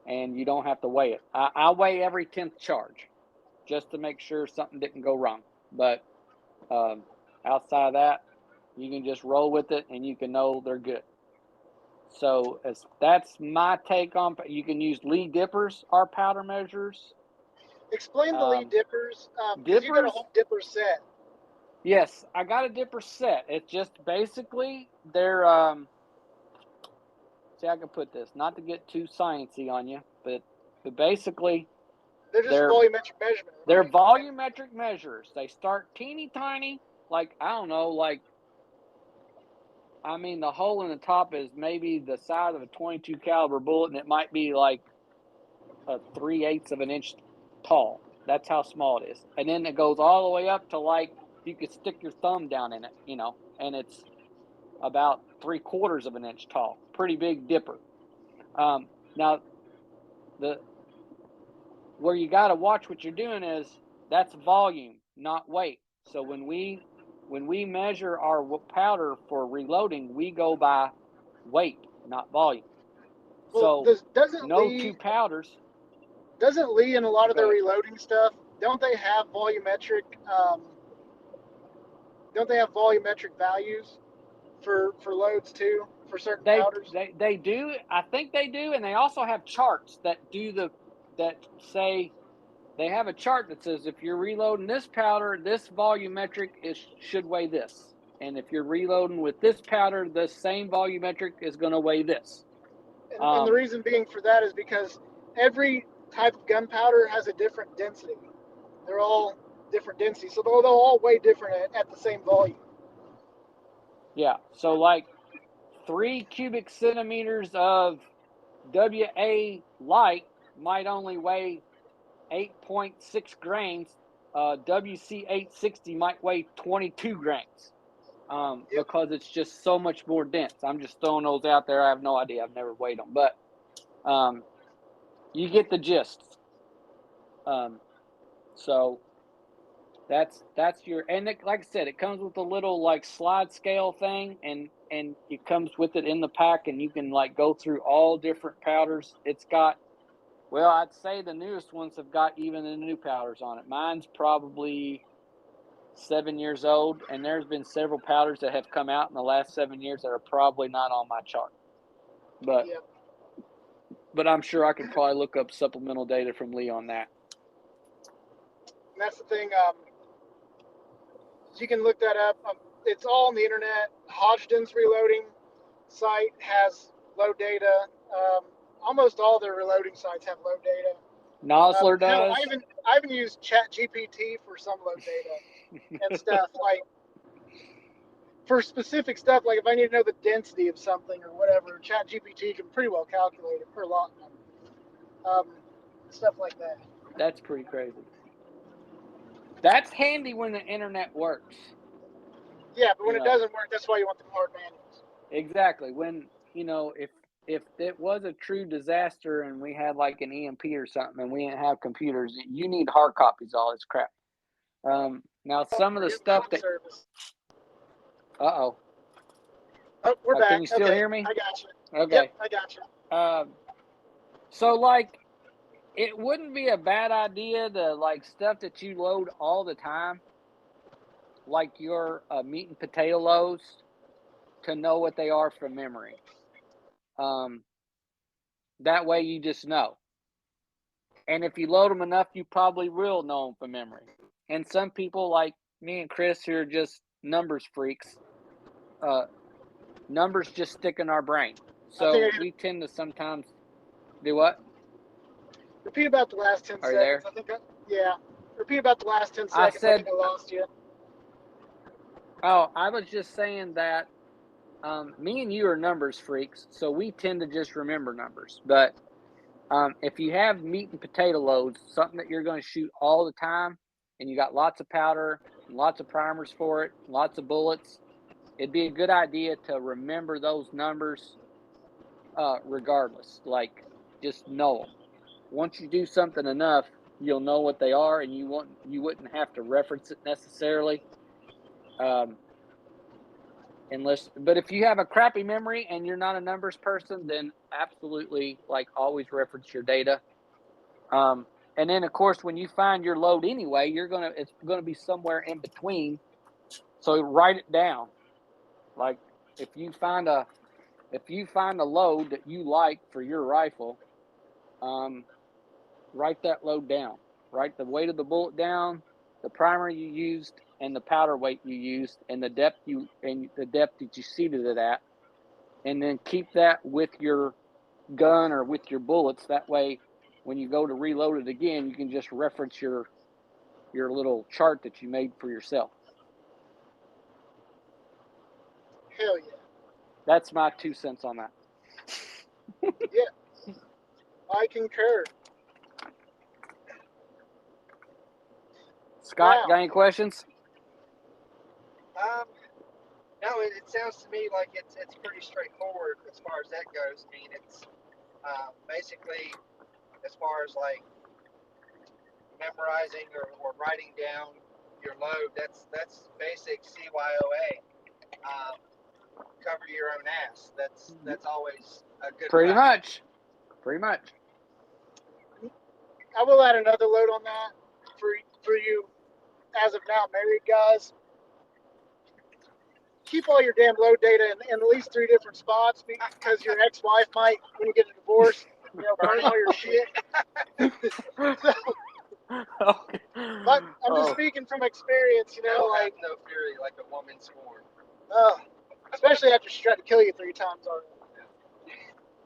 and you don't have to weigh it. I weigh every 10th charge just to make sure something didn't go wrong. But outside of that, you can just roll with it and you can know they're good. So that's my take on. You can use Lee dippers, our powder measures. Explain the Lee dippers. Because you got a whole dipper set. Yes, I got a dipper set. It's just basically they're see, I can put this, not to get too sciencey on you, but basically they're just volumetric measurement. Right? They're volumetric measures. They start teeny tiny, like, I don't know, the hole in the top is maybe the size of a .22 caliber bullet, and it might be like a 3/8 of an inch tall. That's how small it is. And then it goes all the way up to, like, you could stick your thumb down in it, and it's about 3/4 of an inch tall. Pretty big dipper. Now, where you got to watch what you're doing is that's volume, not weight. So when we measure our powder for reloading, we go by weight, not volume. Well, so doesn't no Lee, two powders. Doesn't Lee and a lot of their reloading stuff, don't they have volumetric? Don't they have volumetric values for loads too, for certain powders? They do. I think they do, and they also have charts that say. They have a chart that says if you're reloading this powder, this volumetric should weigh this. And if you're reloading with this powder, the same volumetric is going to weigh this. And the reason being for that is because every type of gunpowder has a different density. They're all different densities, so they'll all weigh different at the same volume. Yeah, so like 3 cubic centimeters of WA light might only weigh 8.6 grains. WC 860 might weigh 22 grains, because it's just so much more dense. I'm just throwing those out there. I have no idea. I've never weighed them, but you get the gist. So that's your, and like I said, it comes with a little like slide scale thing, and it comes with it in the pack, and you can like go through all different powders. It's got, well, I'd say the newest ones have got even the new powders on it. Mine's probably 7 years old, and there's been several powders that have come out in the last 7 years that are probably not on my chart. But I'm sure I could probably look up supplemental data from Lee on that. And that's the thing. So you can look that up. It's all on the internet. Hodgdon's reloading site has load data. Almost all their reloading sites have load data. Nosler Hell, does. I even use ChatGPT for some load data and stuff. Like for specific stuff, like if I need to know the density of something or whatever, ChatGPT can pretty well calculate it per lot number. Stuff like that. That's pretty crazy. That's handy when the internet works. Yeah, but when it doesn't work, that's why you want the hard manuals. Exactly. When, if it was a true disaster and we had like an EMP or something and we didn't have computers, you need hard copies of all this crap. Now, some of the stuff that... Uh-oh. Oh, we're back. Can you still hear me? I got you. Okay. Yep, I got you. So, like, it wouldn't be a bad idea to, like, stuff that you load all the time, like your meat and potato loads, to know what they are from memory. That way you just know. And if you load them enough, you probably will know them from memory. And some people like me and Chris who are just numbers freaks, numbers just stick in our brain. So we tend to sometimes do what? Repeat about the last 10 seconds. Are you there? Yeah. Repeat about the last 10 seconds. I think I lost you. Oh, I was just saying that me and you are numbers freaks, so we tend to just remember numbers. But if you have meat and potato loads, something that you're going to shoot all the time, and you got lots of powder, lots of primers for it, lots of bullets, it'd be a good idea to remember those numbers regardless. Like, just know them. Once you do something enough, you'll know what they are, and you wouldn't have to reference it necessarily. But if you have a crappy memory and you're not a numbers person, then absolutely, like, always reference your data. And then, of course, when you find your load anyway, it's gonna be somewhere in between. So write it down. Like, if you find a load that you like for your rifle, write that load down. Write the weight of the bullet down, the primer you used, and the powder weight you used, and the depth that you seated it at, and then keep that with your gun or with your bullets. That way, when you go to reload it again, you can just reference your little chart that you made for yourself. Hell yeah. That's my 2 cents on that. Yeah, I concur. Scott, got any questions? No, it sounds to me like it's pretty straightforward as far as that goes. I mean, it's basically as far as like memorizing or writing down your load. That's basic CYOA. Cover your own ass. That's always a good. Pretty much. I will add another load on that for you, as of now, married guys. Keep all your damn load data in at least 3 different spots, because your ex-wife might, when you get a divorce, burn all your shit. Okay. But I'm just speaking from experience, like no fury like a woman scorned. Especially after she tried to kill you 3 times already.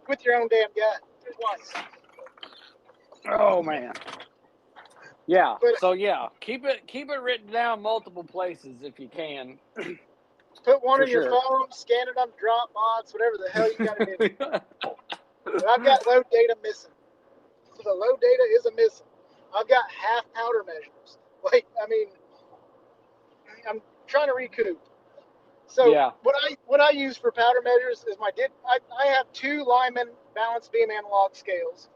With your own damn gun. Twice. Oh man. Yeah. So yeah, keep it written down multiple places if you can. Put one in your phone, scan it on Dropbox, whatever the hell you gotta do. But I've got load data missing. So the load data is missing. I've got half powder measures. Like, I mean, I'm trying to recoup. So yeah. what I use for powder measures is I have 2 Lyman balance beam analog scales.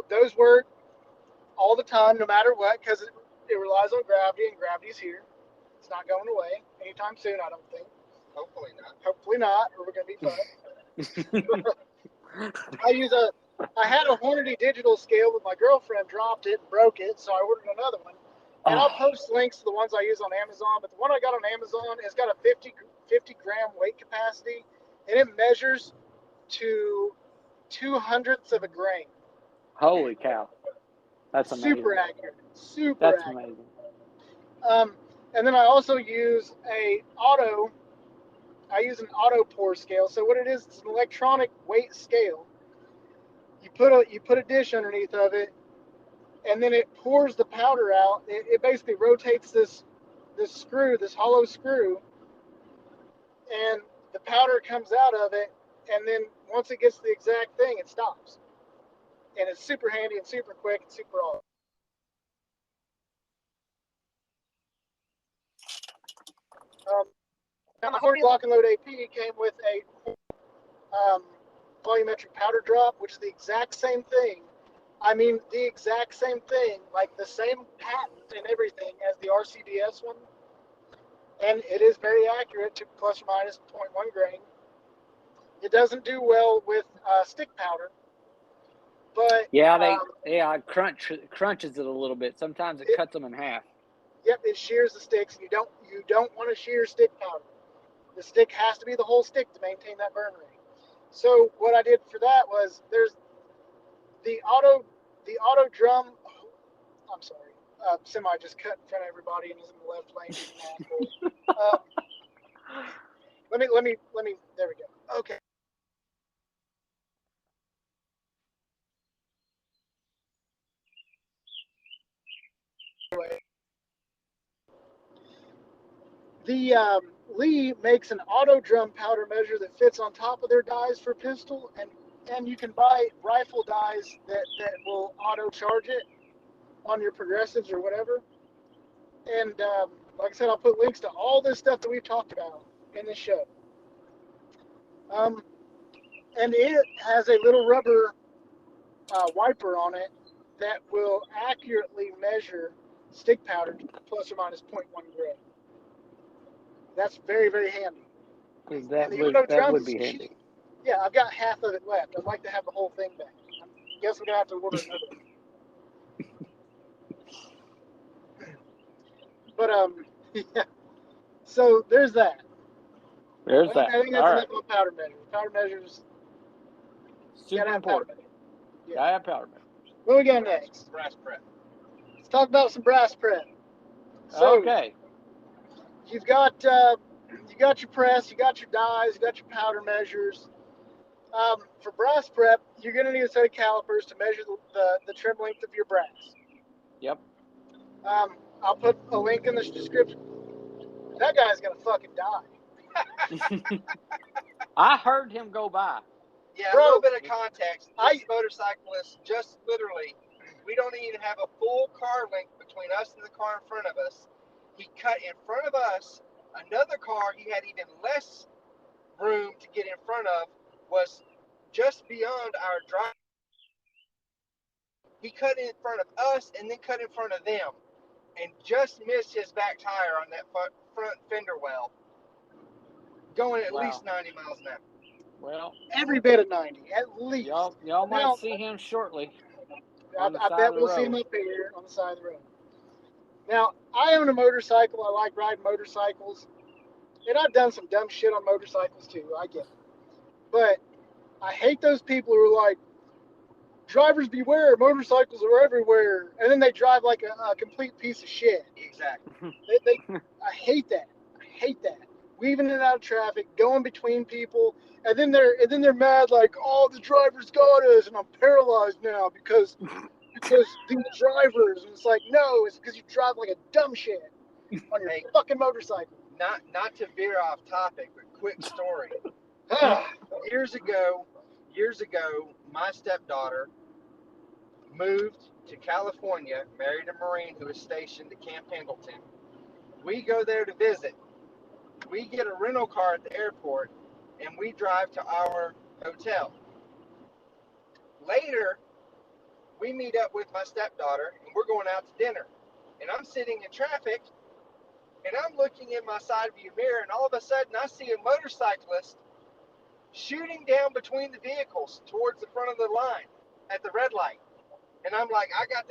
Those work all the time, no matter what, because it relies on gravity, and gravity's here. It's not going away anytime soon, I don't think. Hopefully not, or we're going to be fucked. I had a Hornady digital scale, but my girlfriend dropped it and broke it, so I ordered another one. And I'll post links to the ones I use on Amazon, but the one I got on Amazon has got a 50 gram weight capacity, and it measures to 2/100ths of a grain. Holy cow. That's amazing. Super accurate. That's amazing. And then I also use an auto pour scale. So what it is, it's an electronic weight scale. You put a dish underneath of it, and then it pours the powder out. It basically rotates this screw, this hollow screw, and the powder comes out of it. And then once it gets the exact thing, it stops. And it's super handy and super quick and super awesome. The Hornady Lock and Load AP came with a volumetric powder drop, which is the exact same thing. I mean, the exact same thing, like the same patent and everything as the RCDS one. And it is very accurate to plus or minus 0.1 grain. It doesn't do well with stick powder, but it crunches it a little bit. Sometimes it cuts them in half. Yep, it shears the sticks. You don't want to shear stick powder. The stick has to be the whole stick to maintain that burn rate. So what I did for that was there's the auto drum. I'm sorry, semi just cut in front of everybody and is in the left lane. Let me. There we go. Okay. The Lee makes an auto drum powder measure that fits on top of their dies for pistol, and you can buy rifle dies that will auto charge it on your progressives or whatever. And like I said, I'll put links to all this stuff that we've talked about in this show. And it has a little rubber wiper on it that will accurately measure stick powder plus or minus 0.1 grain. That's very, very handy. That would be handy. Yeah, I've got half of it left. I'd like to have the whole thing back. I guess we're going to have to order another. But, yeah. So there's that. There's that. I think that's enough on powder measure. Powder measures. Super important. Yeah. Gotta have powder measures. What we got next? Brass prep. Let's talk about some brass prep. So, okay. You've got your press, you got your dies, you got your powder measures. For brass prep, you're going to need a set of calipers to measure the trim length of your brass. Yep. I'll put a link in the description. That guy's going to fucking die. I heard him go by. Yeah, a little bit of context. This motorcyclist just literally, we don't even have a full car length between us and the car in front of us. He cut in front of us. Another car he had even less room to get in front of was just beyond our drive. He cut in front of us and then cut in front of them and just missed his back tire on that front fender well, going at least 90 miles an hour. Well, every bit of 90, at least. Y'all might see him shortly. I bet we'll see him up here on the side of the road. Now, I own a motorcycle. I like riding motorcycles. And I've done some dumb shit on motorcycles too. I get it. But I hate those people who are like, drivers beware, motorcycles are everywhere. And then they drive like a complete piece of shit. Exactly. I hate that. I hate that. Weaving in and out of traffic, going between people, and then they're mad like, oh, the drivers got us and I'm paralyzed now because these drivers. And it's like, no, it's because you drive like a dumb shit on your fucking motorcycle. Not to veer off topic, but quick story. Years ago, my stepdaughter moved to California, married a Marine who was stationed at Camp Pendleton. We go there to visit. We get a rental car at the airport, and we drive to our hotel. Later, we meet up with my stepdaughter, and we're going out to dinner. And I'm sitting in traffic, and I'm looking in my side view mirror, and all of a sudden, I see a motorcyclist shooting down between the vehicles towards the front of the line at the red light. And I'm like, I got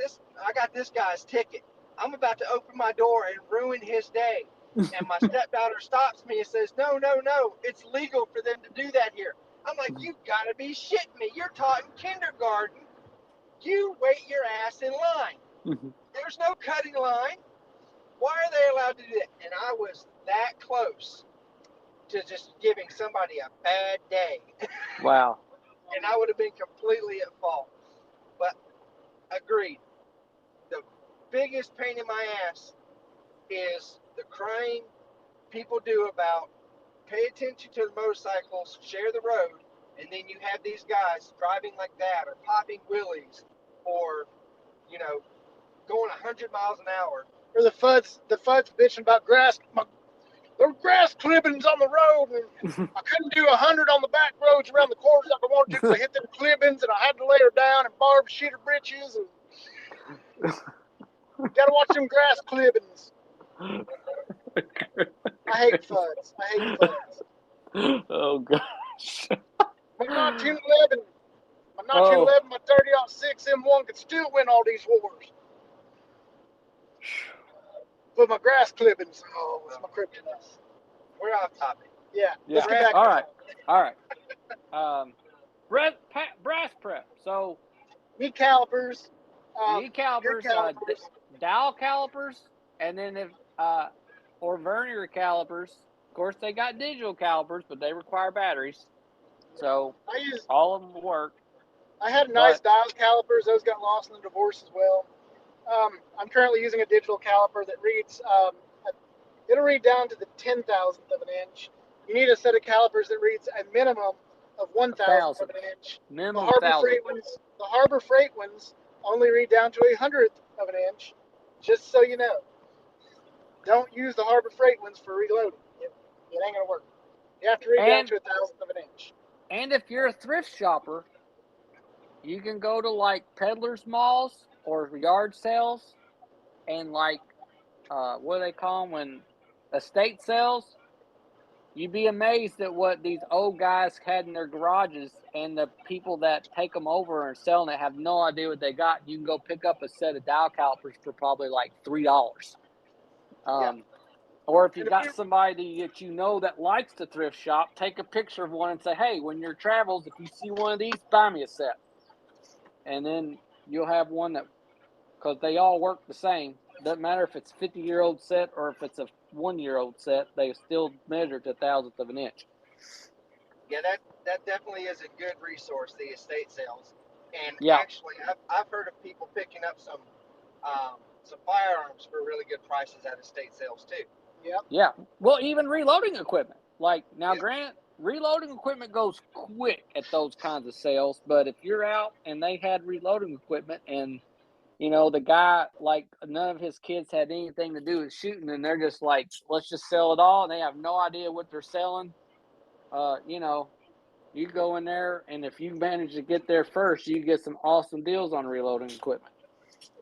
this guy's ticket. I'm about to open my door and ruin his day. And my stepdaughter stops me and says, no, it's legal for them to do that here. I'm like, you gotta be shitting me. You're taught in kindergarten. You wait your ass in line. There's no cutting line. Why are they allowed to do that? And I was that close to just giving somebody a bad day. Wow. And I would have been completely at fault. But agreed. The biggest pain in my ass is the crying people do about pay attention to the motorcycles, share the road, and then you have these guys driving like that or popping wheelies or, going 100 miles an hour. Or the fuds bitching about grass. There were grass clippings on the road, and I couldn't do 100 on the back roads around the corners like I wanted to because I hit them clippings, and I had to lay her down and Barb shit her britches, and gotta watch them grass clippings. I hate fuds. Oh gosh. My 1911, my 30-06 M1 could still win all these wars. But my grass clippings, it's my kryptonite. We're off topic. Yeah. Let's get back. All right. Brass prep. So need calipers. calipers, dial calipers, and then or vernier calipers. Of course, they got digital calipers, but they require batteries. So all of them work. I had nice dial calipers. Those got lost in the divorce as well. I'm currently using a digital caliper that reads, it'll read down to the 10,000th of an inch. You need a set of calipers that reads a minimum of 1,000th of an inch. Minimum the Harbor Freight ones only read down to 100th of an inch. Just so you know, don't use the Harbor Freight ones for reloading. It ain't gonna work. You have to read down to 1,000th of an inch. And if you're a thrift shopper, you can go to like peddlers malls or yard sales and what do they call them when estate sales? You'd be amazed at what these old guys had in their garages, and the people that take them over and selling it have no idea what they got. You can go pick up a set of dial calipers for probably like $3. Or if you got somebody that you know that likes to thrift shop, take a picture of one and say, hey, when you're travels, if you see one of these, buy me a set. And then you'll have one that, because they all work the same. Doesn't matter if it's a 50-year-old set or if it's a 1-year-old set, they still measure to 1,000th of an inch. Yeah, that definitely is a good resource, the estate sales. And actually, I've heard of people picking up some firearms for really good prices at estate sales too. Yep. Yeah. Well, even reloading equipment. Like now, Grant, reloading equipment goes quick at those kinds of sales. But if you're out and they had reloading equipment and the guy, like, none of his kids had anything to do with shooting, and they're just like, let's just sell it all, and they have no idea what they're selling. You go in there, and if you manage to get there first, you get some awesome deals on reloading equipment.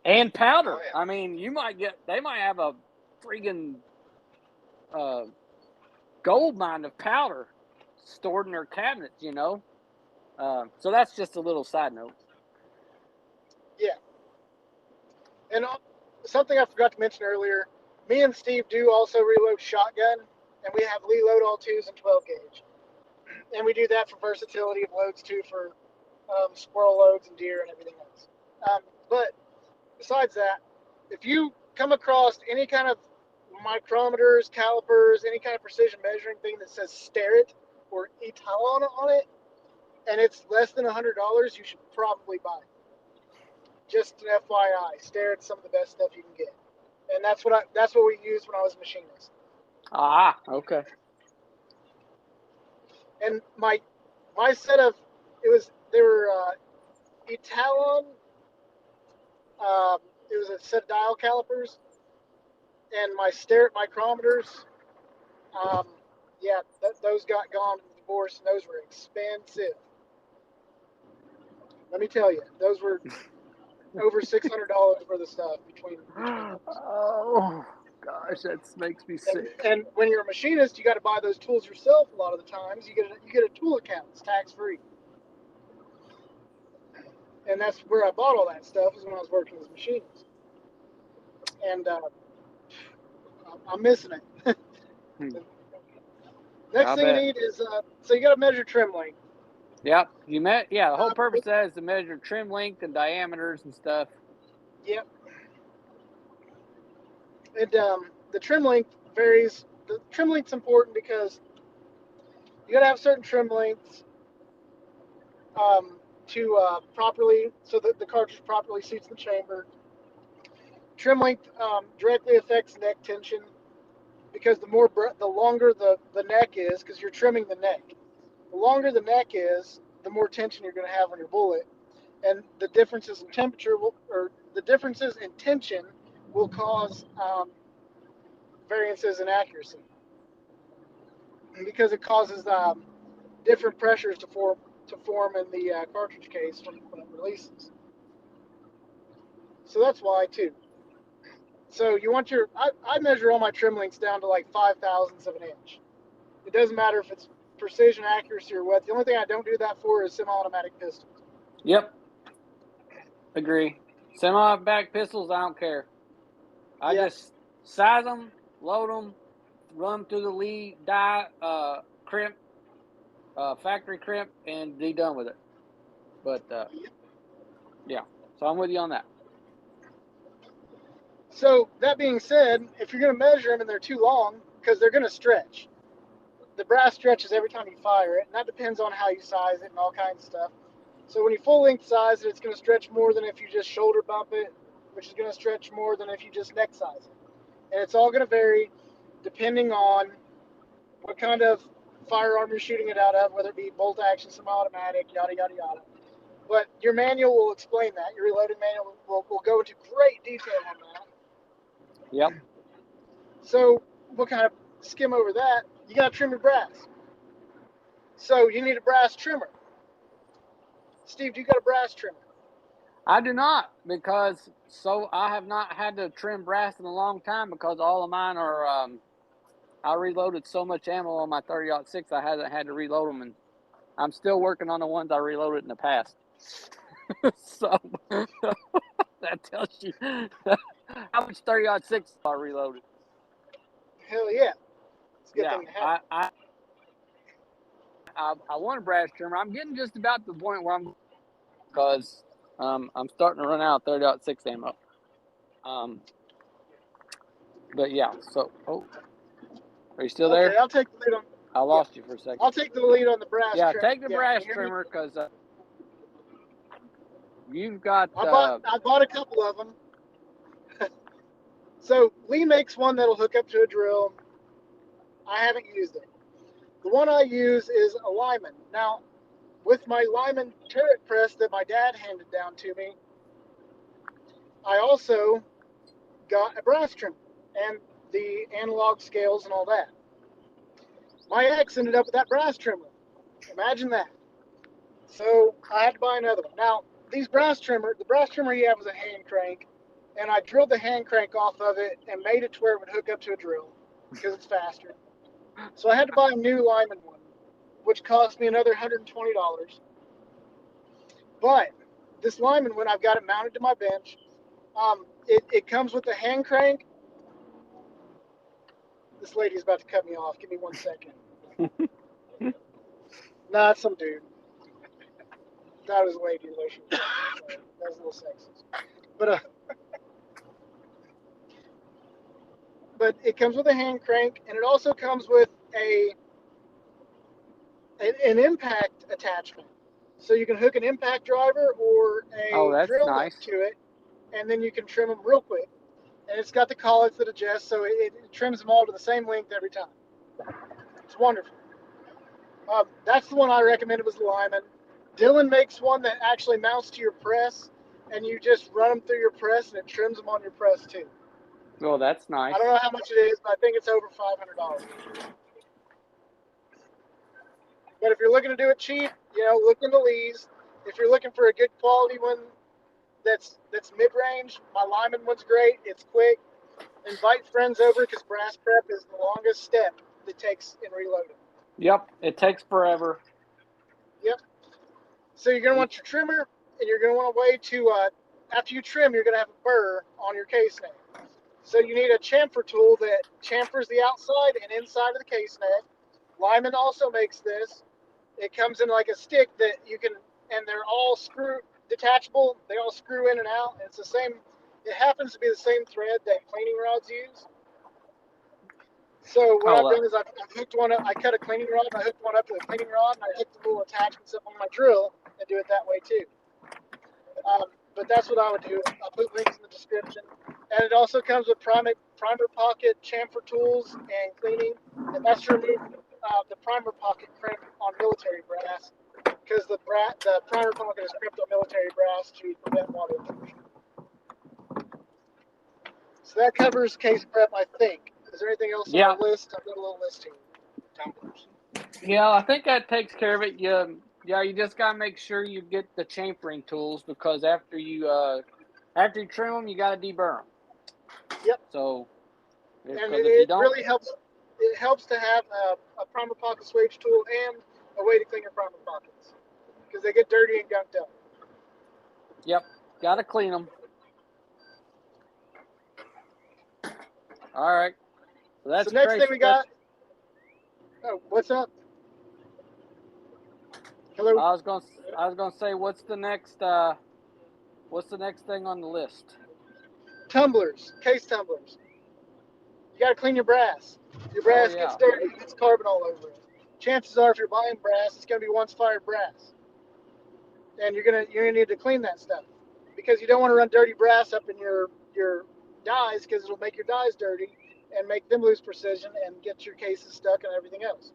And powder. Oh, yeah. I mean, they might have a freaking gold mine of powder stored in their cabinets, So that's just a little side note. Yeah. And something I forgot to mention earlier, me and Steve do also reload shotgun, and we have Lee Load all 2s and 12 gauge. And we do that for versatility of loads too, for squirrel loads and deer and everything else. But besides that, if you come across any kind of micrometers, calipers, any kind of precision measuring thing that says Starrett or Etalon on it, and it's less than $100, you should probably buy it. Just an FYI, Starrett's some of the best stuff you can get, and that's what we used when I was a machinist. Ah, okay. And my set of they were Etalon. It was a set of dial calipers, and my Starrett micrometers. Those got gone in the divorce, and those were expensive. Let me tell you, those were over $600 for the stuff between Oh gosh, that makes me sick. And when you're a machinist, you got to buy those tools yourself. A lot of the times, you get a tool account. It's tax free, and that's where I bought all that stuff. Was when I was working as a machinist, and I'm missing it. Next thing you need is so you got to measure trim length. Yep, the whole purpose of that is to measure trim length and diameters and stuff. Yep. And the trim length varies. The trim length's important because you got to have certain trim lengths to properly, so that the cartridge properly seats the chamber. Trim length directly affects neck tension because the longer the neck is, because you're trimming the neck. The longer the neck is, the more tension you're going to have on your bullet, and the differences in temperature the differences in tension will cause variances in accuracy because it causes different pressures to form in the cartridge case when it releases. So that's why too. So you want I measure all my trim lengths down to like 5/1000ths of an inch. It doesn't matter if it's precision, accuracy, or what. The only thing I don't do that for is semi-automatic pistols. Yep. Agree. Semi-automatic pistols, I don't care. I just size them, load them, run them through the lead, die, crimp, factory crimp, and be done with it. But, yeah. So I'm with you on that. So that being said, if you're going to measure them and they're too long, because they're going to stretch. The brass stretches every time you fire it, and that depends on how you size it and all kinds of stuff. So when you full length size it, it's going to stretch more than if you just shoulder bump it, which is going to stretch more than if you just neck size it. And it's all going to vary depending on what kind of firearm you're shooting it out of, whether it be bolt action, semi-automatic, yada, yada, yada. But your manual will explain that. Your reloading manual will go into great detail on that. Yep. So we'll kind of skim over that. You got to trim your brass. So you need a brass trimmer. Steve, do you got a brass trimmer? I do not, because I have not had to trim brass in a long time because all of mine are, I reloaded so much ammo on my 30-06, I haven't had to reload them, and I'm still working on the ones I reloaded in the past. So that tells you how much 30-06 I reloaded. Hell yeah. It's a good Yeah, thing to have. I want a brass trimmer. I'm getting just about to the point where because I'm starting to run out of 30-06 ammo. But yeah, so are you still there? Okay, I'll take the lead on. I lost you for a second. I'll take the lead on the brass trimmer. Yeah, take the brass trimmer because you've got. I bought a couple of them. So Lee makes one that'll hook up to a drill. I haven't used it. The one I use is a Lyman. Now, with my Lyman turret press that my dad handed down to me, I also got a brass trimmer and the analog scales and all that. My ex ended up with that brass trimmer. Imagine that. So I had to buy another one. Now, the brass trimmer he had was a hand crank, and I drilled the hand crank off of it and made it to where it would hook up to a drill because it's faster. So I had to buy a new Lyman one, which cost me another $120. But this Lyman one, I've got it mounted to my bench. It comes with a hand crank. This lady's about to cut me off. Give me 1 second. Nah, it's some dude. That was a lady. That was a little sexist. But it comes with a hand crank, and it also comes with an impact attachment. So you can hook an impact driver or a drill nice. to it, and then you can trim them real quick. And it's got the collets that adjust, so it trims them all to the same length every time. It's wonderful. That's the one I recommended was the Lyman. Dylan makes one that actually mounts to your press, and you just run them through your press, and it trims them on your press too. Oh, that's nice. I don't know how much it is, but I think it's over $500. But if you're looking to do it cheap, look into Lee's. If you're looking for a good quality one that's mid-range, my Lyman one's great. It's quick. Invite friends over because brass prep is the longest step it takes in reloading. Yep, it takes forever. Yep. So you're going to want your trimmer, and you're going to want a way to, after you trim, you're going to have a burr on your case neck. So you need a chamfer tool that chamfers the outside and inside of the case neck. Lyman also makes this. It comes in like a stick that you can, and they're all detachable. They all screw in and out. And it's the same It happens to be the same thread that cleaning rods use. So what Oh, I've done is I've hooked one up. I cut a cleaning rod and I hooked one up to the cleaning rod and I hooked the little attachments up on my drill and do it that way too. But that's what I would do. I'll put links in the description. And it also comes with primer pocket, chamfer tools, and cleaning. And that's to remove the primer pocket crimp on military brass because the primer pocket is crimped on military brass to prevent water intrusion. So that covers case prep, I think. Is there anything else on the list? I've got a little list here. Tumblers. Yeah, I think that takes care of it. You just gotta make sure you get the chamfering tools because after you trim them, you gotta deburr them. Yep. So, and it really helps. It helps to have a primer pocket swage tool and a way to clean your primer pockets because they get dirty and gunked up. Yep, gotta clean them. All right. So that's the next thing we got. Oh, what's up? Hello. I was gonna say, what's the next thing on the list? Tumblers, case tumblers. You gotta clean your brass. Your brass gets dirty, it gets carbon all over it. Chances are, if you're buying brass, it's gonna be once fired brass, and you're gonna need to clean that stuff because you don't want to run dirty brass up in your dies because it'll make your dies dirty and make them lose precision and get your cases stuck and everything else.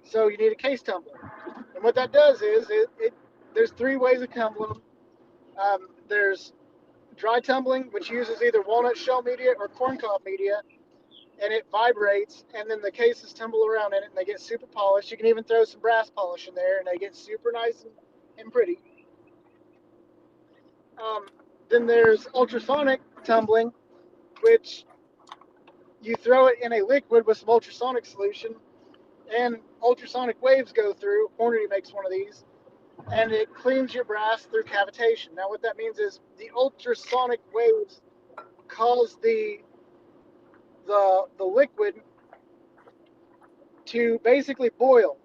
So you need a case tumbler, and what that does is there's three ways of tumbling them. There's dry tumbling, which uses either walnut shell media or corncob media, and it vibrates, and then the cases tumble around in it, and they get super polished. You can even throw some brass polish in there, and they get super nice and pretty. Then there's ultrasonic tumbling, which you throw it in a liquid with some ultrasonic solution, and ultrasonic waves go through. Hornady makes one of these, and it cleans your brass through cavitation. Now, what that means is the ultrasonic waves cause the liquid to basically boil.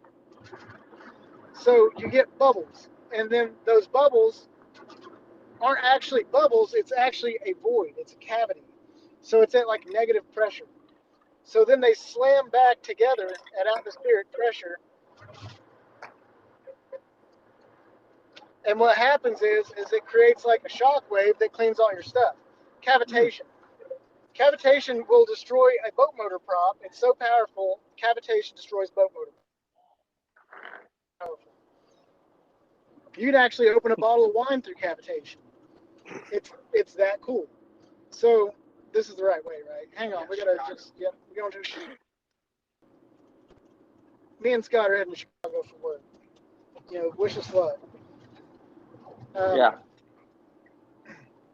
So you get bubbles, and then those bubbles aren't actually bubbles, it's actually a void, it's a cavity. So it's at like negative pressure. So then they slam back together at atmospheric pressure. And what happens is it creates like a shock wave that cleans all your stuff. Cavitation. Cavitation will destroy a boat motor prop. It's so powerful, cavitation destroys boat motor. Powerful. You can actually open a bottle of wine through cavitation. It's that cool. So this is the right way, right? Hang on, we gotta we're going to shoot. Me and Scott are heading to Chicago for work. Wish us luck.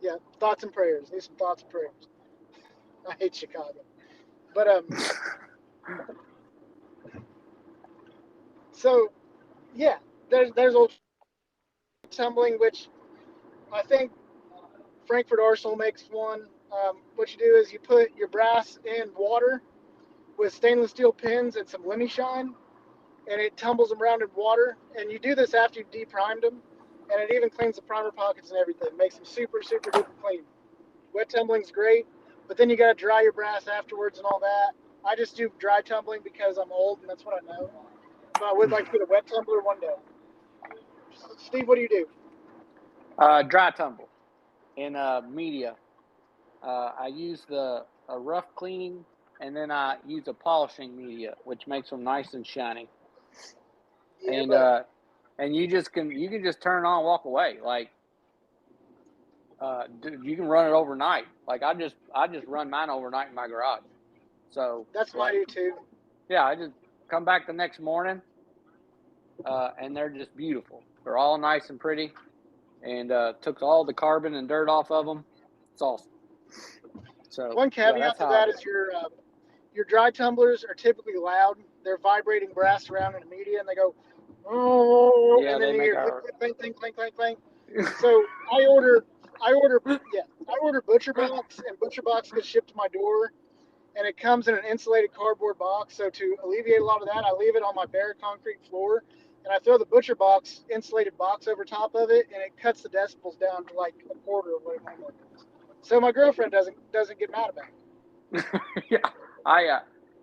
Yeah, thoughts and prayers. Need some thoughts and prayers. I hate Chicago. But so yeah, there's old tumbling, which I think Frankfurt Arsenal makes one. What you do is you put your brass in water with stainless steel pins and some Lemmy Shine, and it tumbles them around in water. And you do this after you've de-primed them, and it even cleans the primer pockets and everything. Makes them super, super duper clean. Wet tumbling's great, but then you got to dry your brass afterwards and all that. I just do dry tumbling because I'm old and that's what I know. But I would like to get a wet tumbler one day. Steve, what do you do? Dry tumble in media. I use a rough cleaning, and then I use a polishing media, which makes them nice and shiny. Yeah, and you can just turn it on and walk away. Like, you can run it overnight. Like I just run mine overnight in my garage. So that's what I do too. Yeah, I just come back the next morning, and they're just beautiful. They're all nice and pretty, and took all the carbon and dirt off of them. It's awesome. So one caveat to that is your dry tumblers are typically loud. They're vibrating brass around in the media, and they go, oh, and then you hear clink, clink, clink, clink, clink. So I order Butcher Box, and Butcher Box gets shipped to my door, and it comes in an insulated cardboard box. So to alleviate a lot of that, I leave it on my bare concrete floor, and I throw the butcher box, insulated box over top of it, and it cuts the decibels down to like a quarter of what it normally is. So my girlfriend doesn't get mad about it.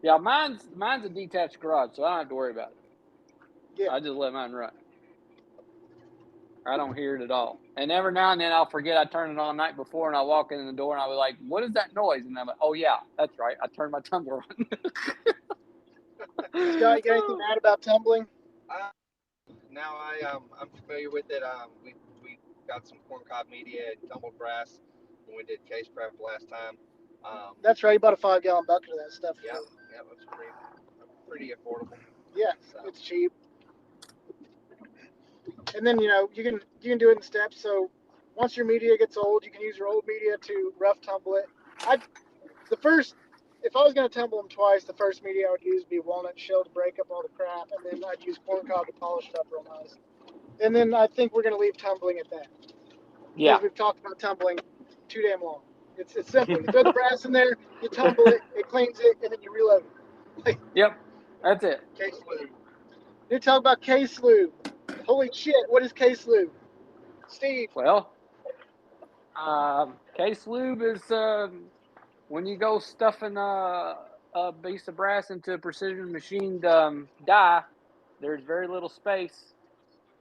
Yeah, mine's a detached garage, so I don't have to worry about it. Yeah. I just let mine run. I don't hear it at all. And every now and then I'll forget I turned it on the night before, and I'll walk in the door and I'll be like, "What is that noise?" And I'm like, "Oh yeah, that's right. I turned my tumbler on." Scott, you got anything to add about tumbling? Now I'm familiar with it. We got some corncob media and tumbled brass when we did case prep last time. That's right. You bought a 5-gallon bucket of that stuff. Yeah, it was pretty affordable. Yeah, So. it's cheap. And then you can do it in steps. So once your media gets old, you can use your old media to rough tumble it. If I was going to tumble them twice, the first media I would use would be walnut shell to break up all the crap, and then I'd use corncob to polish it up real nice. And then I think we're going to leave tumbling at that. Yeah. Because we've talked about tumbling too damn long. It's simple. You throw the brass in there, you tumble it, it cleans it, and then you reload it. Yep. That's it. Case lube. You talk about case lube. Holy shit, what is case lube? Steve. Well, case lube is when you go stuffing a piece of brass into a precision machined die, there's very little space,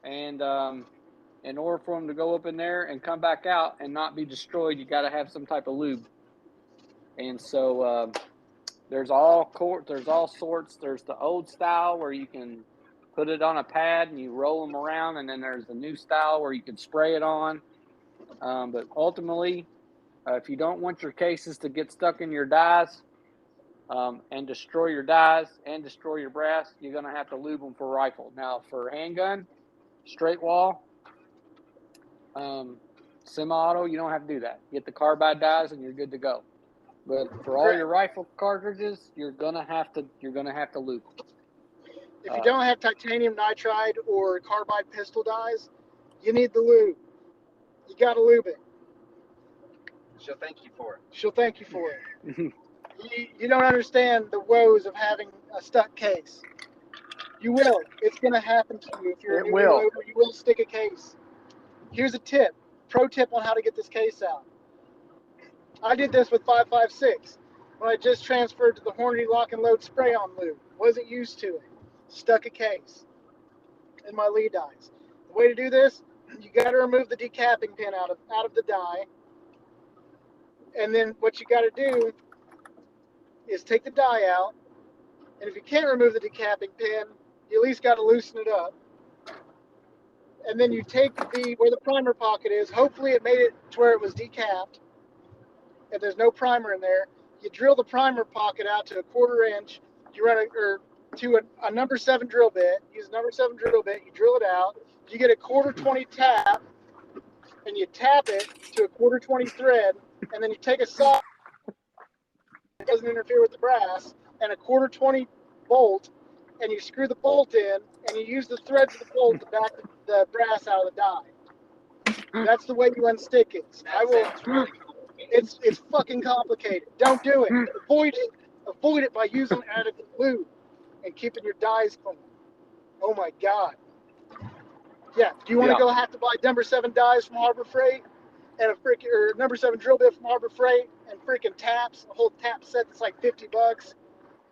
and in order for them to go up in there and come back out and not be destroyed, you got to have some type of lube. And so there's all sorts. There's the old style where you can put it on a pad and you roll them around, and then there's the new style where you can spray it on. But ultimately, if you don't want your cases to get stuck in your dies and destroy your dies and destroy your brass, you're going to have to lube them for rifle. Now, for handgun, straight wall, semi-auto, you don't have to do that. Get the carbide dies and you're good to go. But for all your rifle cartridges, you're gonna have to lube them. If you don't have titanium nitride or carbide pistol dies, you need the lube. You gotta lube it. She'll thank you for it. She'll thank you for it. You don't understand the woes of having a stuck case. You will. It's gonna happen to you if you're a new loader. You will stick a case. Here's a tip. Pro tip on how to get this case out. I did this with 5.56 when I just transferred to the Hornady Lock and Load spray-on lube. Wasn't used to it. Stuck a case in my lead dies. The way to do this, you got to remove the decapping pin out of the die, and then what you got to do is take the die out. And if you can't remove the decapping pin, you at least got to loosen it up. And then you take where the primer pocket is. Hopefully, it made it to where it was decapped. And there's no primer in there, you drill the primer pocket out to 1/4 inch. You run to a number 7 drill bit. Use a number 7 drill bit. You drill it out. You get a 1/4-20 tap, and you tap it to a 1/4-20 thread, and then you take a saw that doesn't interfere with the brass, and a 1/4-20 bolt, and you screw the bolt in, and you use the threads of the bolt to back the brass out of the die. That's the way you unstick it. Really cool. It's fucking complicated. Don't do it. Avoid it. Avoid it by using adequate lube and keeping your dies clean. Oh my God. Yeah. Do you want to have to buy number 7 dies from Harbor Freight and or number 7 drill bit from Harbor Freight and freaking taps, a whole tap set that's like $50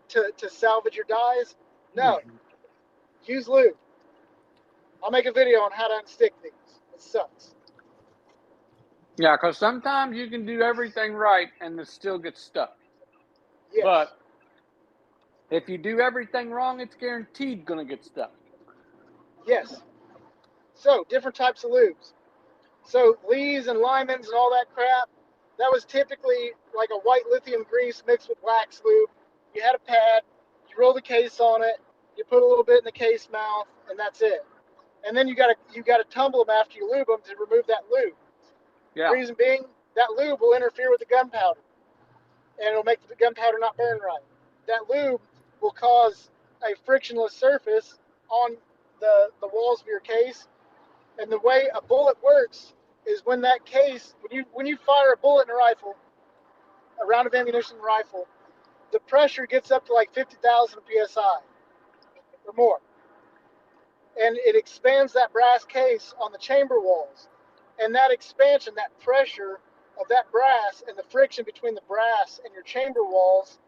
to salvage your dies? No. Use lube. I'll make a video on how to unstick these. It sucks. Yeah, because sometimes you can do everything right and it still gets stuck. Yes. But if you do everything wrong, it's guaranteed going to get stuck. Yes. So, different types of lubes. So, Lee's and Lyman's and all that crap, that was typically like a white lithium grease mixed with wax lube. You had a pad, you roll the case on it, you put a little bit in the case mouth, and that's it. And then you got to tumble them after you lube them to remove that lube. Yeah. The reason being, that lube will interfere with the gunpowder, and it'll make the gunpowder not burn right. That lube will cause a frictionless surface on the walls of your case. And the way a bullet works is when that case, when you fire a bullet in a rifle, a round of ammunition rifle, the pressure gets up to like 50,000 psi or more. and it expands that brass case on the chamber walls. And that expansion, that pressure of that brass and the friction between the brass and your chamber walls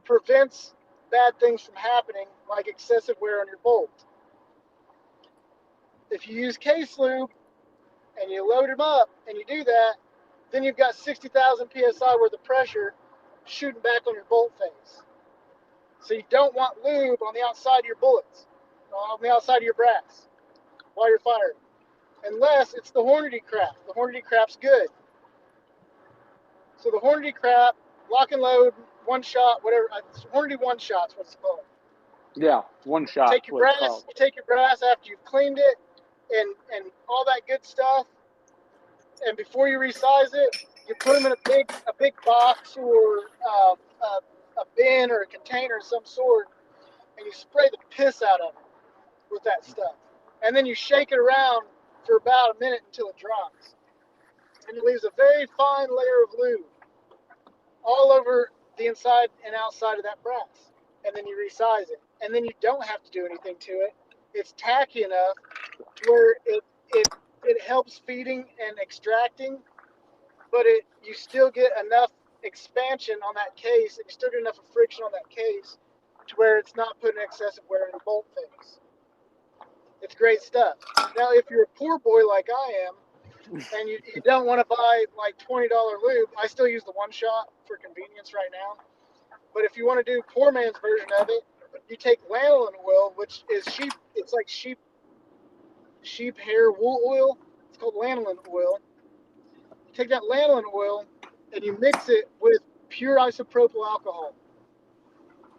prevents bad things from happening, like excessive wear on your bolt. If you use case lube and you load them up and you do that, then you've got 60,000 psi worth of pressure shooting back on your bolt face. So you don't want lube on the outside of your bullets, on the outside of your brass while you're firing, unless it's the Hornady crap. The Hornady crap's good. So the Hornady crap, lock and load, one shot, whatever. Hornady one shot's what it's called. Yeah, one shot. You take your brass after you've cleaned it and all that good stuff, and before you resize it, you put them in a big box or a bin or a container of some sort, and you spray the piss out of it with that stuff. And then you shake it around for about a minute until it dries. And it leaves a very fine layer of lube all over the inside and outside of that brass. And then you resize it. And then you don't have to do anything to it. It's tacky enough to where it helps feeding and extracting, but you still get enough expansion on that case, and you still get enough friction on that case to where it's not putting excessive wear on your bolt face. It's great stuff. Now, if you're a poor boy like I am, and you don't want to buy like $20 lube, I still use the one shot for convenience right now. But if you want to do poor man's version of it, you take lanolin oil, which is sheep. It's like sheep hair wool oil. It's called lanolin oil. You take that lanolin oil and you mix it with pure isopropyl alcohol.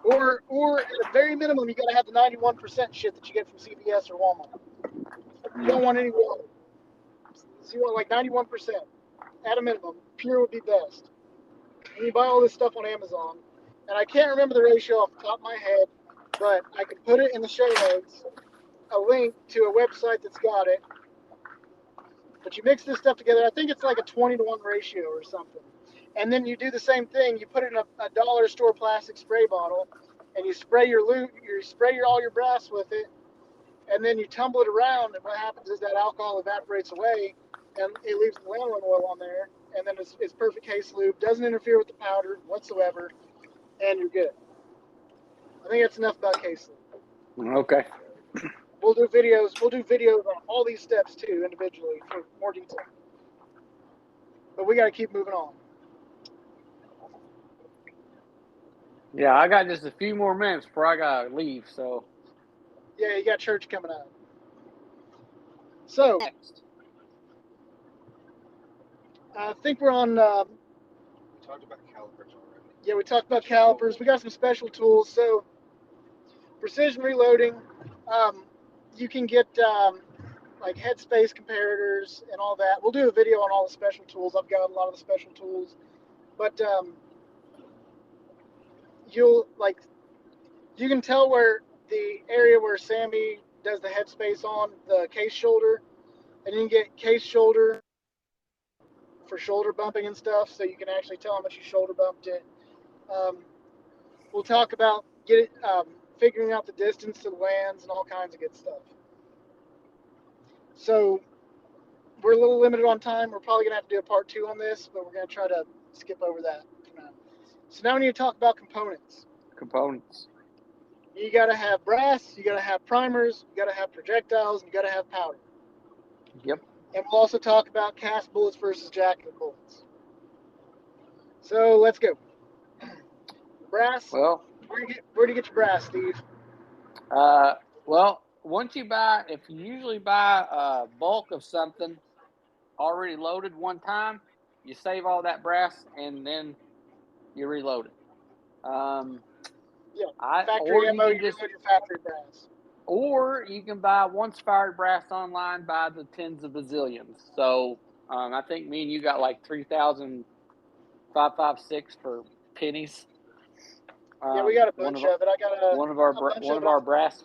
Or at a very minimum, you got to have the 91% shit that you get from CVS or Walmart. You don't want any water. So you want like 91% at a minimum. Pure would be best. And you buy all this stuff on Amazon. And I can't remember the ratio off the top of my head, but I can put it in the show notes, a link to a website that's got it. But you mix this stuff together. I think it's like a 20-to-1 ratio or something. And then you do the same thing. You put it in a dollar store plastic spray bottle, and you spray your lube, all your brass with it, and then you tumble it around. And what happens is that alcohol evaporates away, and it leaves the lanolin oil on there. And then it's perfect case lube. Doesn't interfere with the powder whatsoever, and you're good. I think that's enough about case lube. Okay. We'll do videos on all these steps too, individually, for more detail. But we got to keep moving on. Yeah, I got just a few more minutes before I gotta leave. So. Yeah, you got church coming up. So. Next. I think we're on. We talked about calipers already. Yeah, we talked about calipers. We got some special tools. So, precision reloading. You can get like headspace comparators and all that. We'll do a video on all the special tools. I've got a lot of the special tools, but you can tell where the area where Sammy does the headspace on the case shoulder, and you can get case shoulder for shoulder bumping and stuff, so you can actually tell how much you shoulder bumped it. We'll talk about figuring out the distance to the lands and all kinds of good stuff. So we're a little limited on time. We're probably going to have to do a part 2 on this, but we're going to try to skip over that for now. So now we need to talk about components. You got to have brass, you got to have primers, you got to have projectiles, and you got to have powder. Yep. And we'll also talk about cast bullets versus jacket bullets. So let's go. Brass. Well, where do you get your brass, Steve? Well, if you usually buy a bulk of something already loaded one time, you save all that brass and then you reload it. Factory ammo, you reload your factory brass. Or you can buy once fired brass online by the tens of bazillions. So I think me and you got like 3,556 for pennies. Yeah, we got a bunch of it. I got one of our brass.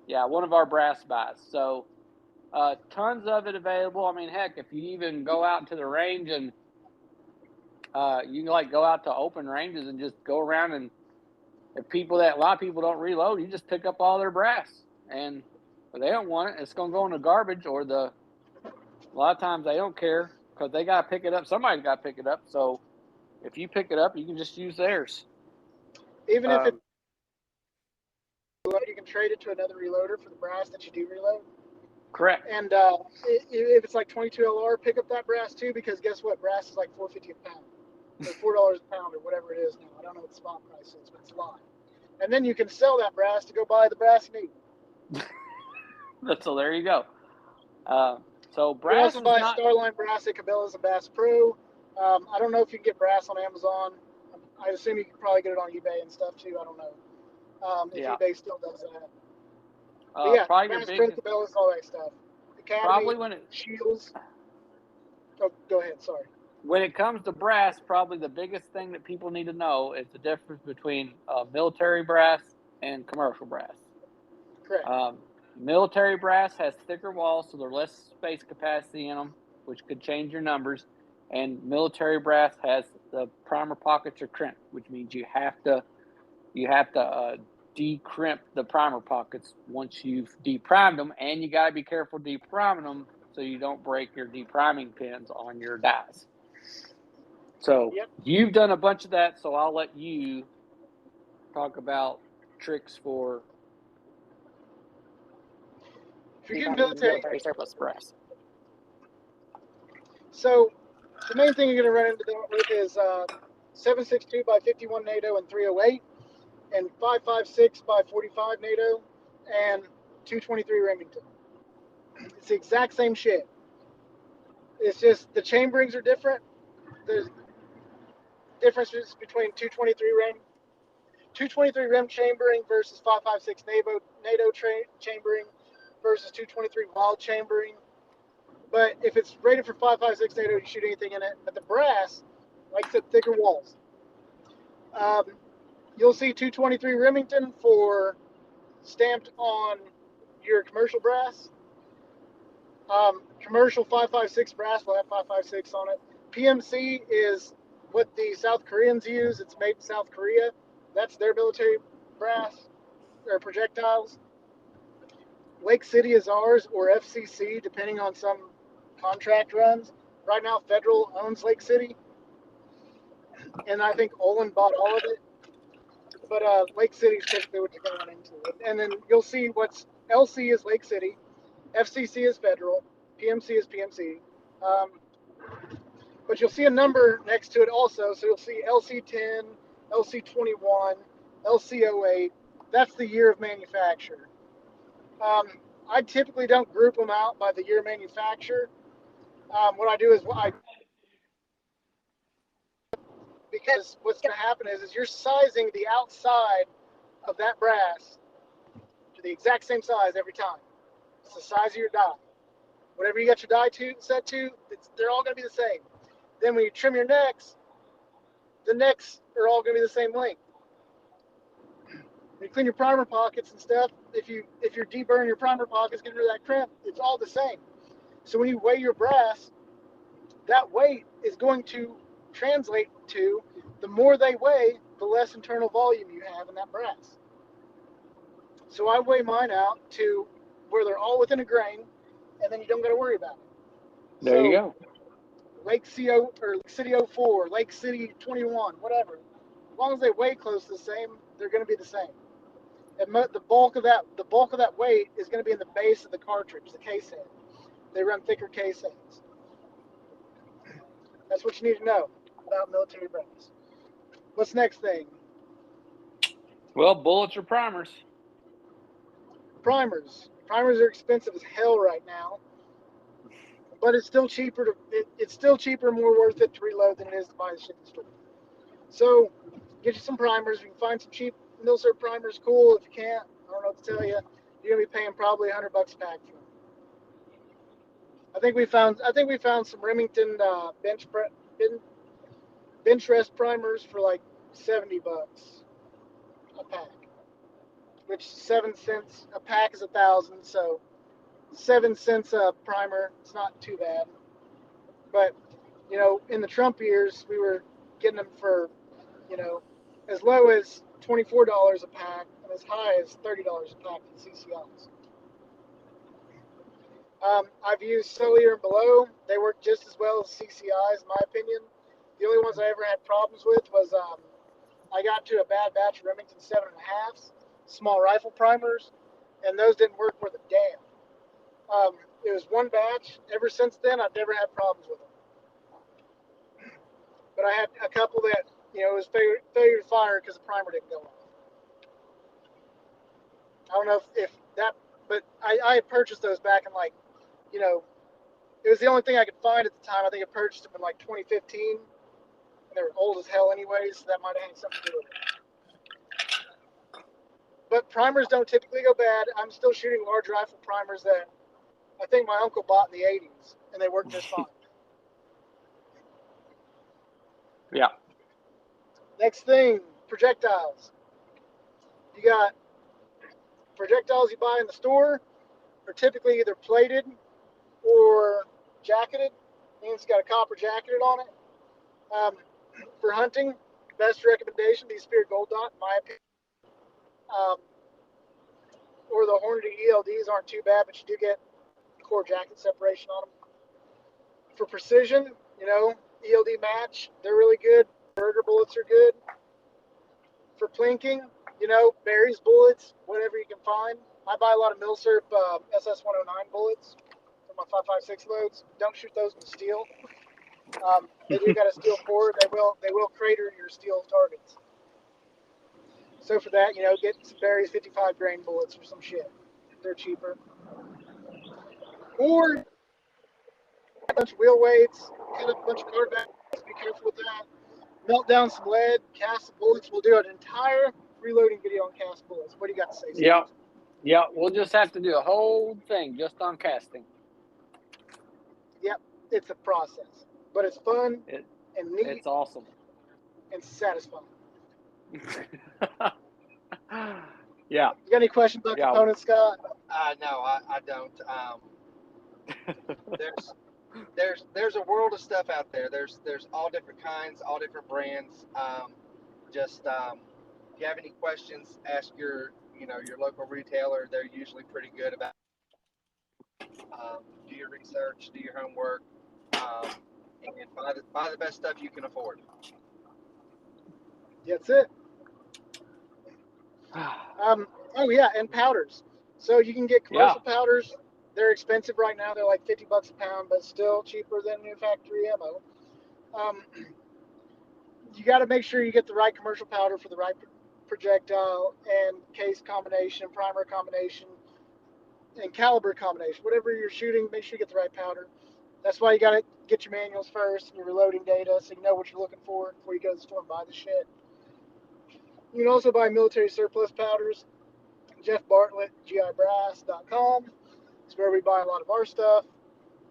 Yeah, one of our brass buys. So tons of it available. I mean, heck, if you even go out to the range and you can go out to open ranges and just go around, and a lot of people don't reload, you just pick up all their brass and But they don't want it. It's going to go in the garbage, or a lot of times they don't care because they got to pick it up. Somebody's got to pick it up. So if you pick it up, you can just use theirs. Even if it's you can trade it to another reloader for the brass that you do reload. Correct. And if it's like 22 LR, pick up that brass too, because guess what? Brass is like $4.50 a pound, or $4 a pound, or whatever it is now. I don't know what the spot price is, but it's a lot. And then you can sell that brass to go buy the brass you need. So there you go. So You brass also is buy not. Starline brass at Cabela's and Bass Pro. I don't know if you can get brass on Amazon. I assume you can probably get it on eBay and stuff too. I don't know if eBay still does that. But yeah, Probably Bass your Pro, biggest. Cabela's, all that stuff. Academy, Probably when it Shields. Oh, go ahead. Sorry. when it comes to brass, probably the biggest thing that people need to know is the difference between military brass and commercial brass. Correct. Military brass has thicker walls, so there's less space capacity in them, which could change your numbers. And military brass has the primer pockets are crimped, which means you have to decrimp the primer pockets once you've deprimed them, and you got to be careful depriming them so you don't break your depriming pins on your dies. So You've done a bunch of that, so I'll let you talk about tricks for military surplus brass. So the main thing you're going to run into with is 7.62 by 51 NATO and 308, and 5.56 by 45 NATO, and 223 Remington. It's the exact same shit. It's just the chamberings are different. There's differences between 223 Rem chambering versus 5.56 NATO chambering versus 223 wild chambering. But if it's rated for 5.56 NATO, you can shoot anything in it. But the brass, like I said, thicker walls. You'll see 223 Remington for stamped on your commercial brass. Commercial 5.56 brass will have 5.56 on it. PMC is what the South Koreans use. It's made in South Korea. That's their military brass or projectiles. Lake City is ours, or FCC, depending on some contract runs. Right now, Federal owns Lake City, and I think Olin bought all of it. But Lake City is typically what you're going to run into. And then you'll see what's LC is Lake City, FCC is Federal, PMC is PMC. But you'll see a number next to it also. So you'll see LC10, LC21, LC08. That's the year of manufacture. I typically don't group them out by the year of manufacture. What I do is because what's going to happen is you're sizing the outside of that brass to the exact same size every time. It's the size of your die. Whatever you got your die set to, they're all going to be the same. Then when you trim your necks, the necks are all going to be the same length. When you clean your primer pockets and stuff, if you're deburring your primer pockets, getting rid of that crimp, it's all the same. So when you weigh your brass, that weight is going to translate to the more they weigh, the less internal volume you have in that brass. So I weigh mine out to where they're all within a grain, and then you don't got to worry about it. There you go. Lake City 04, Lake City 21, whatever. As long as they weigh close to the same, they're going to be the same. And the bulk of that weight is going to be in the base of the cartridge, the case head. They run thicker case heads. That's what you need to know about military brass. What's next thing? Well, bullets or primers. Primers. Primers are expensive as hell right now, but it's still cheaper and more worth it to reload than it is to buy the shit in the store. So get you some primers. You can find some cheap Milsurp primers. Cool. If you can't, I don't know what to tell you. You're gonna be paying probably $100 a pack for them. I think we found some Remington bench rest primers for like $70 a pack, which 7 cents a pack is 1,000, so 7 cents a primer. It's not too bad. But in the Trump years, we were getting them for as low as $24 a pack and as high as $30 a pack for the CCLs. I've used Cellular and Below. They work just as well as CCIs, in my opinion. The only ones I ever had problems with was I got to a bad batch of Remington 7.5s, small rifle primers, and those didn't work worth a damn. It was one batch. Ever since then, I've never had problems with them. But I had a couple that, it was failure to fire because the primer didn't go off. I don't know if that, but I had purchased those back in it was the only thing I could find at the time. I think I purchased them in 2015, and they were old as hell anyways, so that might have had something to do with it. But primers don't typically go bad. I'm still shooting large rifle primers that I think my uncle bought in the 80s, and they work just fine. Yeah. Next thing, projectiles. You got projectiles you buy in the store are typically either plated or jacketed. Means it's got a copper jacketed on it. For hunting, best recommendation, these Spear Gold Dot, in my opinion. Or the Hornady ELDs aren't too bad, but you do get core jacket separation on them. For precision, ELD Match, they're really good. Burger bullets are good. For plinking, Barry's bullets, whatever you can find. I buy a lot of Milsurp SS-109 bullets for my 5.56 loads. Don't shoot those in steel. They do got a steel core. They will crater your steel targets. So for that, get some Barry's 55 grain bullets or some shit. They're cheaper. Or a bunch of wheel weights, cut up a bunch of card bags. Be careful with that. Melt down some lead, cast some bullets. We'll do an entire reloading video on cast bullets. What do you got to say, Steve? Yep. We'll just have to do a whole thing just on casting. Yep. It's a process, but it's fun and neat. It's awesome and satisfying. Yeah. You got any questions about components, Scott? No, I don't. There's a world of stuff out there. There's all different kinds, all different brands. If you have any questions, ask your local retailer. They're usually pretty good about do your research, do your homework, and buy the best stuff you can afford. That's it. Oh yeah, and powders. So you can get commercial powders. They're expensive right now. They're like $50 a pound, but still cheaper than new factory ammo. You got to make sure you get the right commercial powder for the right projectile and case combination, primer combination, and caliber combination. Whatever you're shooting, make sure you get the right powder. That's why you got to get your manuals first and your reloading data so you know what you're looking for before you go to the store and buy the shit. You can also buy military surplus powders. Jeff Bartlett, GIBrass.com. It's where we buy a lot of our stuff.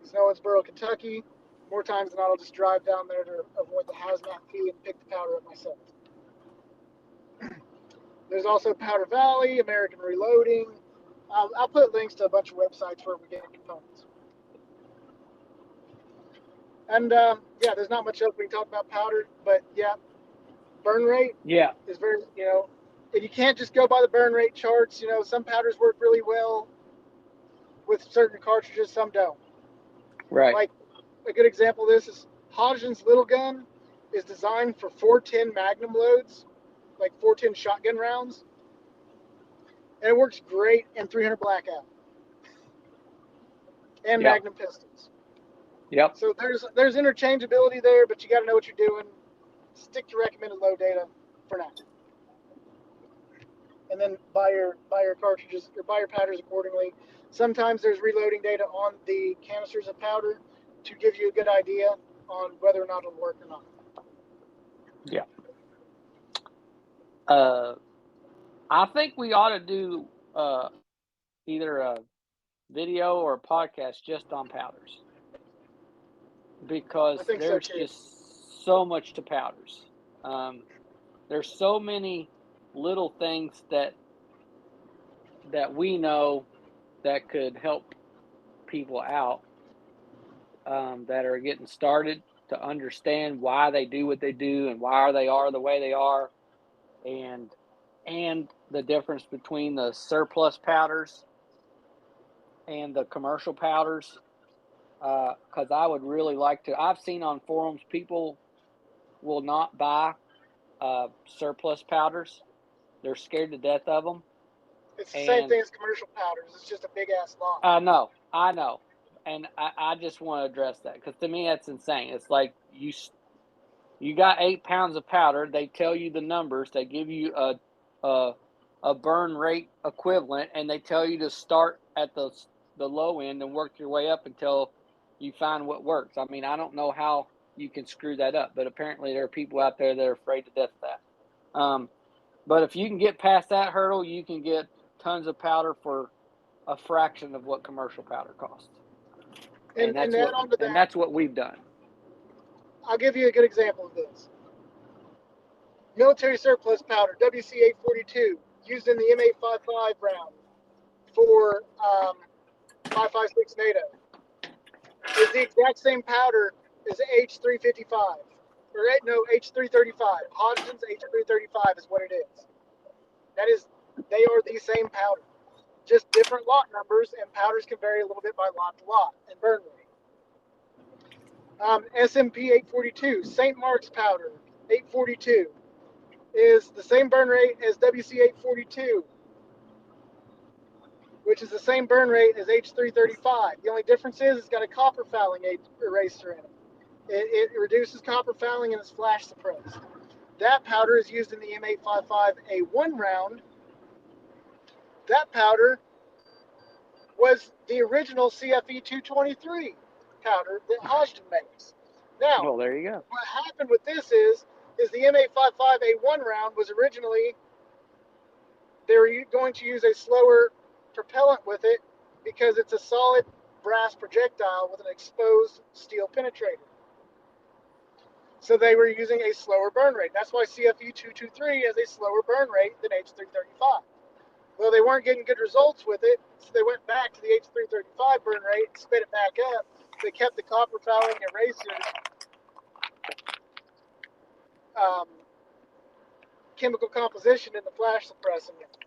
It's in Owensboro, Kentucky. More times than not, I'll just drive down there to avoid the hazmat fee and pick the powder up myself. There's also Powder Valley, American Reloading. I'll put links to a bunch of websites where we get components. And there's not much else we can talk about powder, but burn rate is very, and you can't just go by the burn rate charts. Some powders work really well with certain cartridges, some don't. Right. Like a good example of this is Hodgson's Little Gun is designed for 410 Magnum loads, like 410 shotgun rounds, and it works great in 300 Blackout and Magnum pistols. Yep. So there's interchangeability there, but you got to know what you're doing. Stick to recommended load data for now, and then buy your cartridges or buy your powders accordingly. Sometimes there's reloading data on the canisters of powder to give you a good idea on whether or not it'll work or not. Yeah. I think we ought to do either a video or a podcast just on powders, because there's just so much to powders. There's so many little things that we know that could help people out that are getting started to understand why they do what they do and why they are the way they are, and the difference between the surplus powders and the commercial powders, because I would really like to. I've seen on forums people will not buy surplus powders. They're scared to death of them. It's the same And thing as commercial powders. It's just a big ass lot. I know, and I just want to address that because to me that's insane. It's like you got 8 pounds of powder. They tell you the numbers. They give you a burn rate equivalent, and they tell you to start at the low end and work your way up until you find what works. I mean, I don't know how you can screw that up, but apparently there are people out there that are afraid to death of that. But if you can get past that hurdle, you can get tons of powder for a fraction of what commercial powder costs. And that's what we've done. I'll give you a good example of this. Military surplus powder, WC-842, used in the M855 round for 5.56 NATO, is the exact same powder as H355, or no, H335. Hodgson's H335 is what it is. They are the same powder, just different lot numbers, and powders can vary a little bit by lot to lot and burn rate. SMP 842, St. Mark's powder 842 is the same burn rate as WC 842, which is the same burn rate as H335. The only difference is it's got a copper fouling eraser in it. It reduces copper fouling and it's flash suppressed. That powder is used in the M855A1 round. That powder was the original CFE 223 powder that Hodgdon makes. Now, well, there you go. What happened with this is the M855A1 round was originally, they were going to use a slower propellant with it because it's a solid brass projectile with an exposed steel penetrator. So they were using a slower burn rate. That's why CFE 223 has a slower burn rate than H335. Well, they weren't getting good results with it, so they went back to the H335 burn rate, sped it back up. They kept the copper fouling erasers, chemical composition in the flash suppressing it.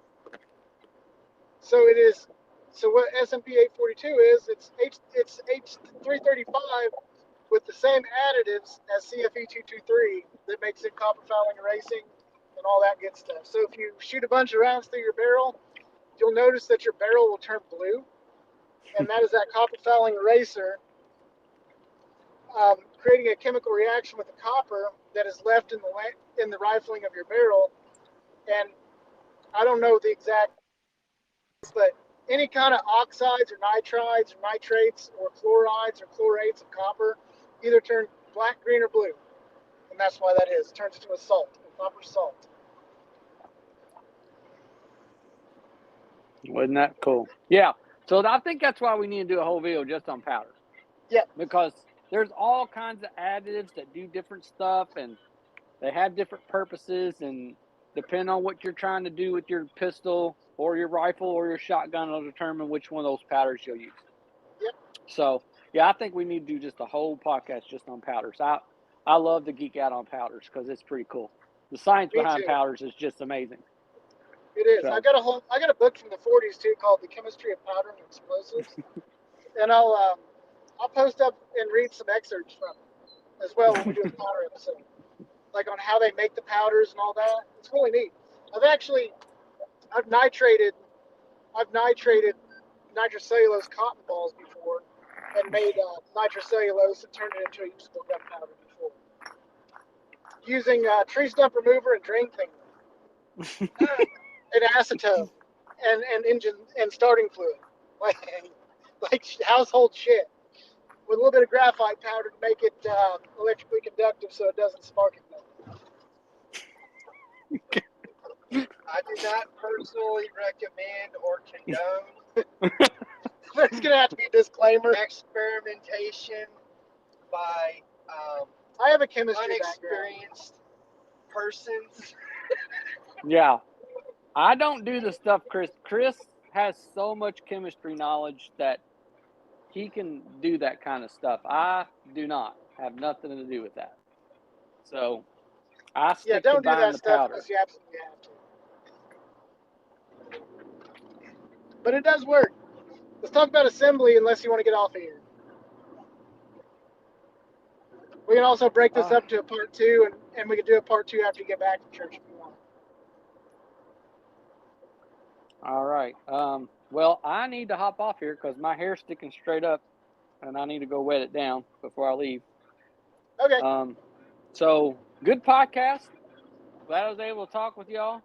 So it is. So what SMP 842 is, it's H335 with the same additives as CFE 223 that makes it copper fouling erasing and all that good stuff. So if you shoot a bunch of rounds through your barrel, you'll notice that your barrel will turn blue, and that is that copper fouling eraser creating a chemical reaction with the copper that is left in the rifling of your barrel. And I don't know the exact, but any kind of oxides or nitrides or nitrates or chlorides or chlorates of copper either turn black, green, or blue. And that's why that is. It turns into a salt, a copper salt. Wasn't that cool? Yeah. So I think that's why we need to do a whole video just on powders. Yeah. Because there's all kinds of additives that do different stuff, and they have different purposes, and depending on what you're trying to do with your pistol or your rifle or your shotgun, it'll determine which one of those powders you'll use. Yep. So, yeah, I think we need to do just a whole podcast just on powders. I love to geek out on powders because it's pretty cool. The science behind powders is just amazing. It is. So, I got a book from the 40s too called The Chemistry of Powder and Explosives, and I'll post up and read some excerpts from it as well when we do a powder episode, like on how they make the powders and all that. It's really neat. I've nitrated nitrocellulose cotton balls before and made nitrocellulose and turned it into a usable gunpowder before using tree stump remover and drain cleaner and acetone and engine and starting fluid, like household shit, with a little bit of graphite powder to make it electrically conductive so it doesn't spark it. I do not personally recommend or condone. There's going to have to be a disclaimer. Experimentation by I have a chemistry unexperienced persons. Yeah. I don't do the stuff Chris. Chris has so much chemistry knowledge that he can do that kind of stuff. I do not have nothing to do with that. So I stick to buying the powder. Unless you absolutely have to. But it does work. Let's talk about assembly unless you want to get off of here. We can also break this up to a part 2, and we can do a part 2 after you get back to church if you want. All right. Well, I need to hop off here because my hair's sticking straight up, and I need to go wet it down before I leave. Okay. So good podcast. Glad I was able to talk with y'all.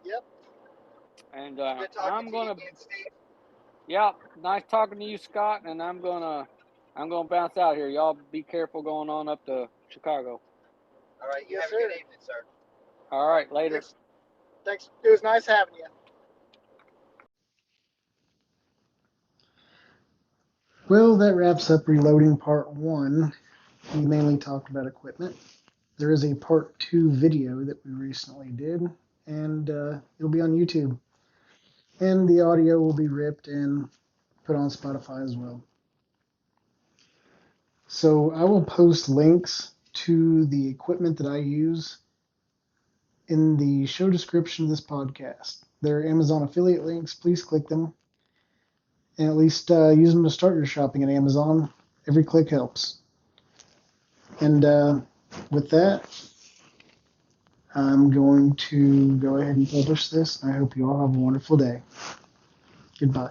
Yep. And Good talking I'm to gonna. you again, Steve. Yeah, nice talking to you, Scott. And I'm gonna bounce out here. Y'all be careful going on up to Chicago. All right. You Yes, have a sir. good evening, sir. All right, later. Thanks. It was nice having you. Well, that wraps up reloading part 1. We mainly talked about equipment. There is a part 2 video that we recently did, and it'll be on YouTube. And the audio will be ripped and put on Spotify as well. So I will post links to the equipment that I use in the show description of this podcast. They're Amazon affiliate links. Please click them and at least use them to start your shopping at Amazon. Every click helps. And with that, I'm going to go ahead and publish this. I hope you all have a wonderful day. Goodbye.